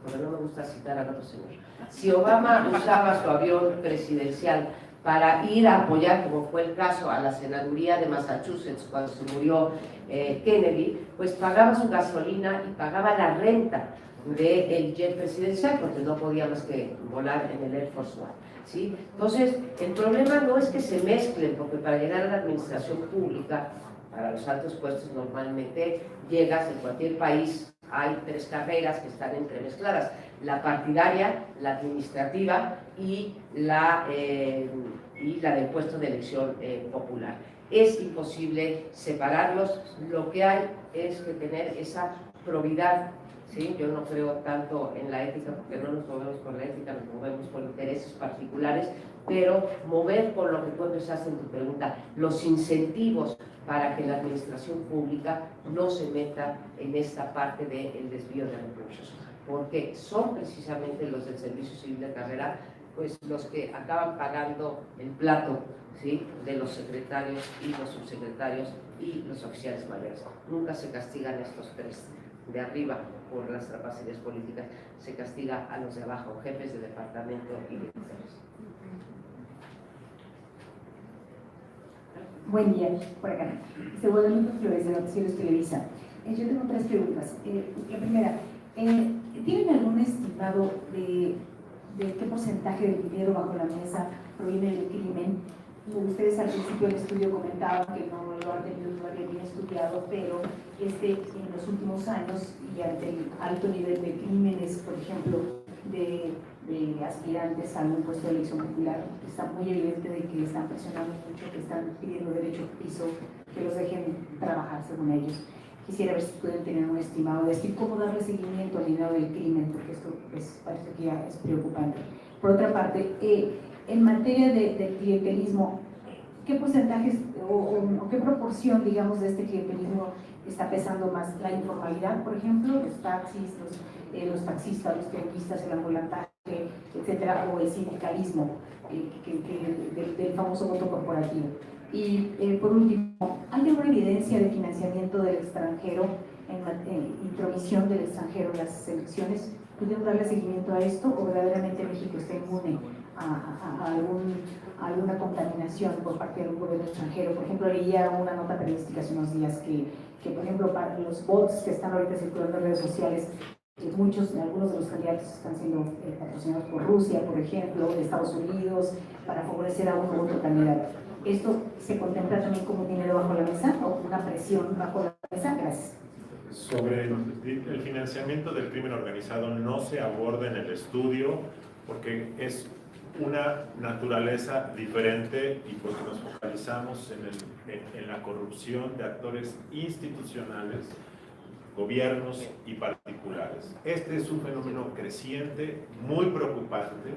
A: porque no me gusta citar al otro señor, si Obama usaba su avión presidencial para ir a apoyar, como fue el caso, a la senaduría de Massachusetts cuando se murió Kennedy, pues pagaba su gasolina y pagaba la renta del jet presidencial, porque no podía más que volar en el Air Force One, ¿sí? Entonces, el problema no es que se mezclen, porque para llegar a la administración pública, para los altos puestos normalmente llegas en cualquier país, hay 3 carreras que están entremezcladas, la partidaria, la administrativa y la del puesto de elección popular. Es imposible separarlos, lo que hay es que tener esa probidad. ¿Sí? Yo no creo tanto en la ética, porque no nos movemos por la ética, nos movemos por intereses particulares, pero mover por lo que tú empezaste en tu pregunta, los incentivos para que la administración pública no se meta en esta parte del desvío de recursos, porque son precisamente los del servicio civil de carrera, pues los que acaban pagando el plato, ¿sí? De los secretarios y los subsecretarios y los oficiales mayores. Nunca se castigan estos 3 de arriba por las capacidades políticas, se castiga a los de abajo, jefes de departamento y directores.
M: Buen día, por acá. Guadalupe Flores, de Noticieros Televisa. Yo tengo 3 preguntas. La primera, ¿tienen algún estimado de qué porcentaje del dinero bajo la mesa proviene del crimen? Ustedes al principio del estudio comentaban que no lo han tenido todavía bien estudiado, pero en los últimos años y ante el alto nivel de crímenes, por ejemplo, de aspirantes a algún puesto de elección popular, está muy evidente de que están presionando mucho, que están pidiendo derecho a piso, que los dejen trabajar según ellos. Quisiera ver si pueden tener un estimado de decir cómo darle seguimiento al dinero del crimen, porque esto parece que ya es preocupante. Por otra parte, en materia de clientelismo, ¿qué porcentajes o qué proporción, digamos, de este clientelismo está pesando más? ¿La informalidad, por ejemplo, los taxis, los taxistas, los tianguistas, el ambulantaje, etcétera, o el sindicalismo del famoso voto corporativo? Y por último, ¿hay alguna evidencia de financiamiento del extranjero, en intromisión del extranjero en las elecciones? ¿Pudieron darle seguimiento a esto o verdaderamente México está inmune a alguna contaminación por parte de algún gobierno extranjero? Por ejemplo, leía una nota periodística hace unos días que por ejemplo, para los bots que están ahorita circulando en redes sociales, algunos de los candidatos están siendo patrocinados por Rusia, por ejemplo, de Estados Unidos, para favorecer a uno u otro candidato. ¿Esto se contempla también como dinero bajo la mesa o una presión bajo la mesa? Gracias.
C: Sobre el financiamiento del crimen organizado no se aborda en el estudio porque es una naturaleza diferente y porque nos focalizamos en la corrupción de actores institucionales, gobiernos y particulares. Este es un fenómeno creciente, muy preocupante,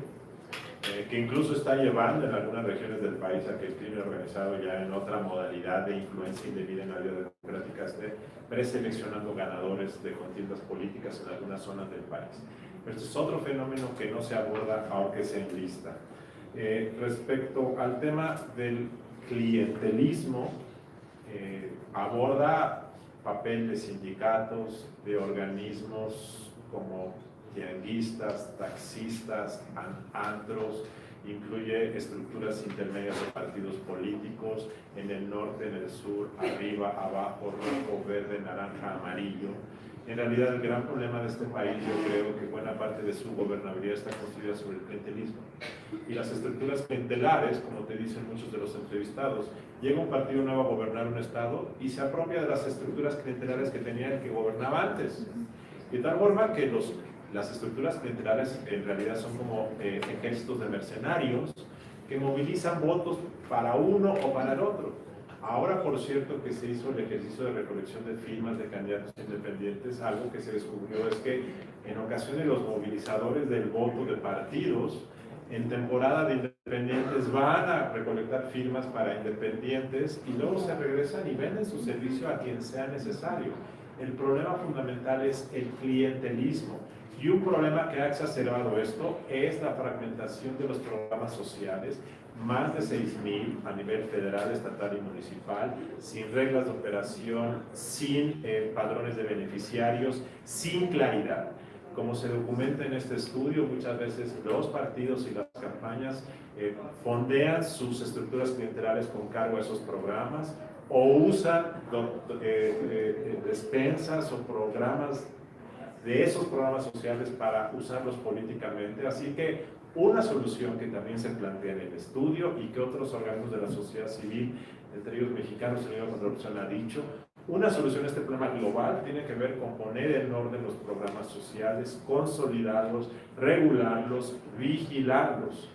C: que incluso está llevando en algunas regiones del país a que el crimen organizado, ya en otra modalidad de influencia indebida en la vida democrática, esté preseleccionando ganadores de contiendas políticas en algunas zonas del país. Pero este es otro fenómeno que no se aborda aunque se enlista. Respecto al tema del clientelismo aborda papel de sindicatos, de organismos como tianguistas, taxistas, antros, incluye estructuras intermedias de partidos políticos en el norte, en el sur, arriba, abajo, rojo, verde, naranja, amarillo. En realidad el gran problema de este país, yo creo que buena parte de su gobernabilidad está construida sobre el clientelismo. Y las estructuras clientelares, como te dicen muchos de los entrevistados, llega un partido nuevo a gobernar un estado y se apropia de las estructuras clientelares que tenía el que gobernaba antes. De tal forma que las estructuras clientelares en realidad son como ejércitos de mercenarios que movilizan votos para uno o para el otro. Ahora, por cierto, que se hizo el ejercicio de recolección de firmas de candidatos independientes, algo que se descubrió es que en ocasiones los movilizadores del voto de partidos en temporada de independientes van a recolectar firmas para independientes y luego se regresan y venden su servicio a quien sea necesario. El problema fundamental es el clientelismo. Y un problema que ha exacerbado esto es la fragmentación de los programas sociales, más de 6.000 a nivel federal, estatal y municipal, sin reglas de operación, sin padrones de beneficiarios, sin claridad. Como se documenta en este estudio, muchas veces los partidos y las campañas fondean sus estructuras clientelares con cargo a esos programas o usan despensas o programas de esos programas sociales para usarlos políticamente. Así que una solución que también se plantea en el estudio y que otros organismos de la sociedad civil, entre ellos Mexicanos Unidos contra la Corrupción, ha dicho, una solución a este problema global tiene que ver con poner en orden los programas sociales, consolidarlos, regularlos, vigilarlos.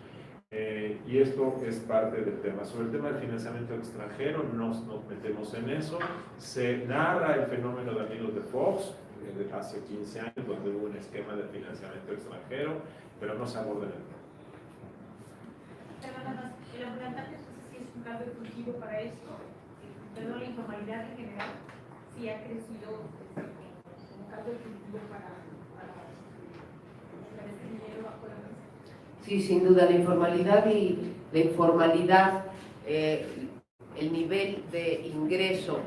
C: Y esto es parte del tema. Sobre el tema del financiamiento extranjero, nos metemos en eso. Se narra el fenómeno de Amigos de Fox, de hace 15 años, donde hubo un esquema de financiamiento extranjero, pero no se aborda en el tema.
N: Perdón, el ambulatorio no sé si es un caldo de cultivo para esto, pero la informalidad en general sí ha crecido como caldo de cultivo para este dinero bajo la mesa.
A: Sí, sin duda, la informalidad y la informalidad, el nivel de ingreso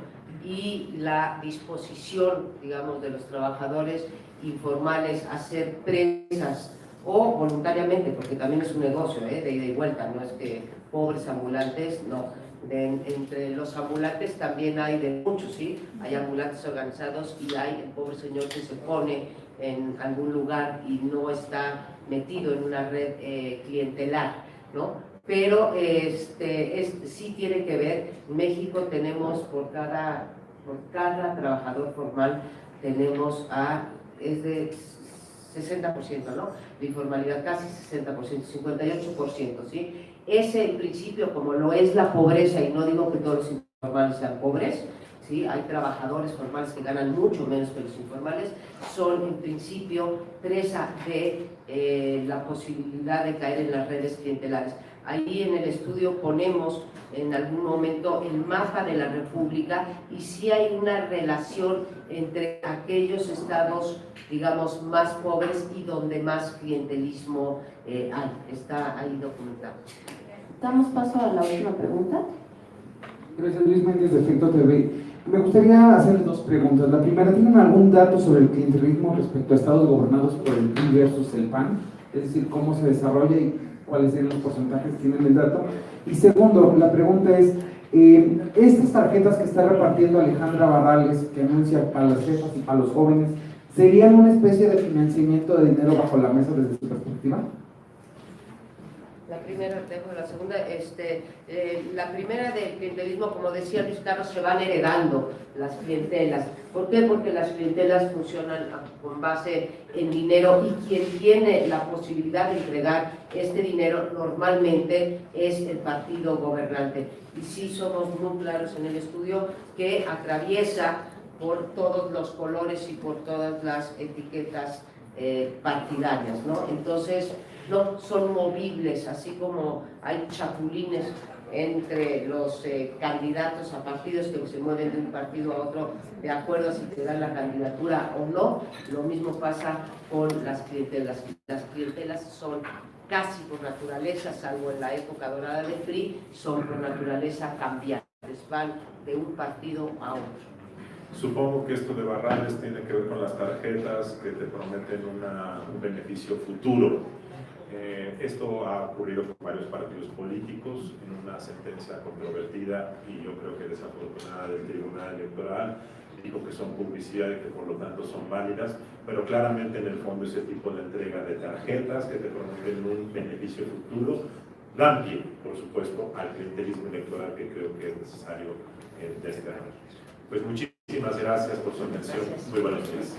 A: y la disposición, digamos, de los trabajadores informales a ser presas o voluntariamente, porque también es un negocio de ida y vuelta, no es que pobres ambulantes, no. Entre los ambulantes también hay de muchos, ¿sí? Hay ambulantes organizados y hay el pobre señor que se pone en algún lugar y no está metido en una red clientelar, ¿no? Pero sí tiene que ver. En México tenemos por cada trabajador formal tenemos es de 60%, ¿no? De informalidad, casi 60%, 58%, ¿sí? Ese en principio, como lo es la pobreza, y no digo que todos los informales sean pobres, ¿sí? Hay trabajadores formales que ganan mucho menos que los informales, son en principio presa de la posibilidad de caer en las redes clientelares. Ahí en el estudio ponemos en algún momento el mapa de la República y sí hay una relación entre aquellos estados, digamos, más pobres y donde más clientelismo hay. Está ahí documentado.
E: Damos paso a la última pregunta.
O: Gracias, Luis Méndez de Efecto TV. Me gustaría hacer dos preguntas. La primera, ¿tienen algún dato sobre el clientelismo respecto a estados gobernados por el PRI versus el PAN? Es decir, ¿cómo se desarrolla y cuáles serían los porcentajes? ¿Tienen el dato? Y segundo, la pregunta es, estas tarjetas que está repartiendo Alejandra Barrales, que anuncia para las jefas y para los jóvenes, ¿serían una especie de financiamiento de dinero bajo la mesa desde su perspectiva?
A: La primera, dejo la segunda. La primera del clientelismo, como decía Luis Carlos, se van heredando las clientelas. ¿Por qué? Porque las clientelas funcionan con base en dinero y quien tiene la posibilidad de entregar este dinero normalmente es el partido gobernante. Y sí somos muy claros en el estudio que atraviesa por todos los colores y por todas las etiquetas partidarias, ¿no? Entonces, no son movibles, así como hay chapulines entre los candidatos a partidos que se mueven de un partido a otro de acuerdo a si te dan la candidatura o no. Lo mismo pasa con las clientelas. Las clientelas son casi por naturaleza, salvo en la época dorada del PRI, son por naturaleza cambiantes, van de un partido a otro.
C: Supongo que esto de Barrales tiene que ver con las tarjetas que te prometen un beneficio futuro. Esto ha ocurrido con varios partidos políticos en una sentencia controvertida y yo creo que desafortunada del Tribunal Electoral. Dijo que son publicidad y que por lo tanto son válidas, pero claramente en el fondo ese tipo de entrega de tarjetas que te prometen un beneficio futuro dan pie, por supuesto, al clientelismo electoral que creo que es necesario desterrar. Pues muchísimas gracias por su atención. Muy buenos días.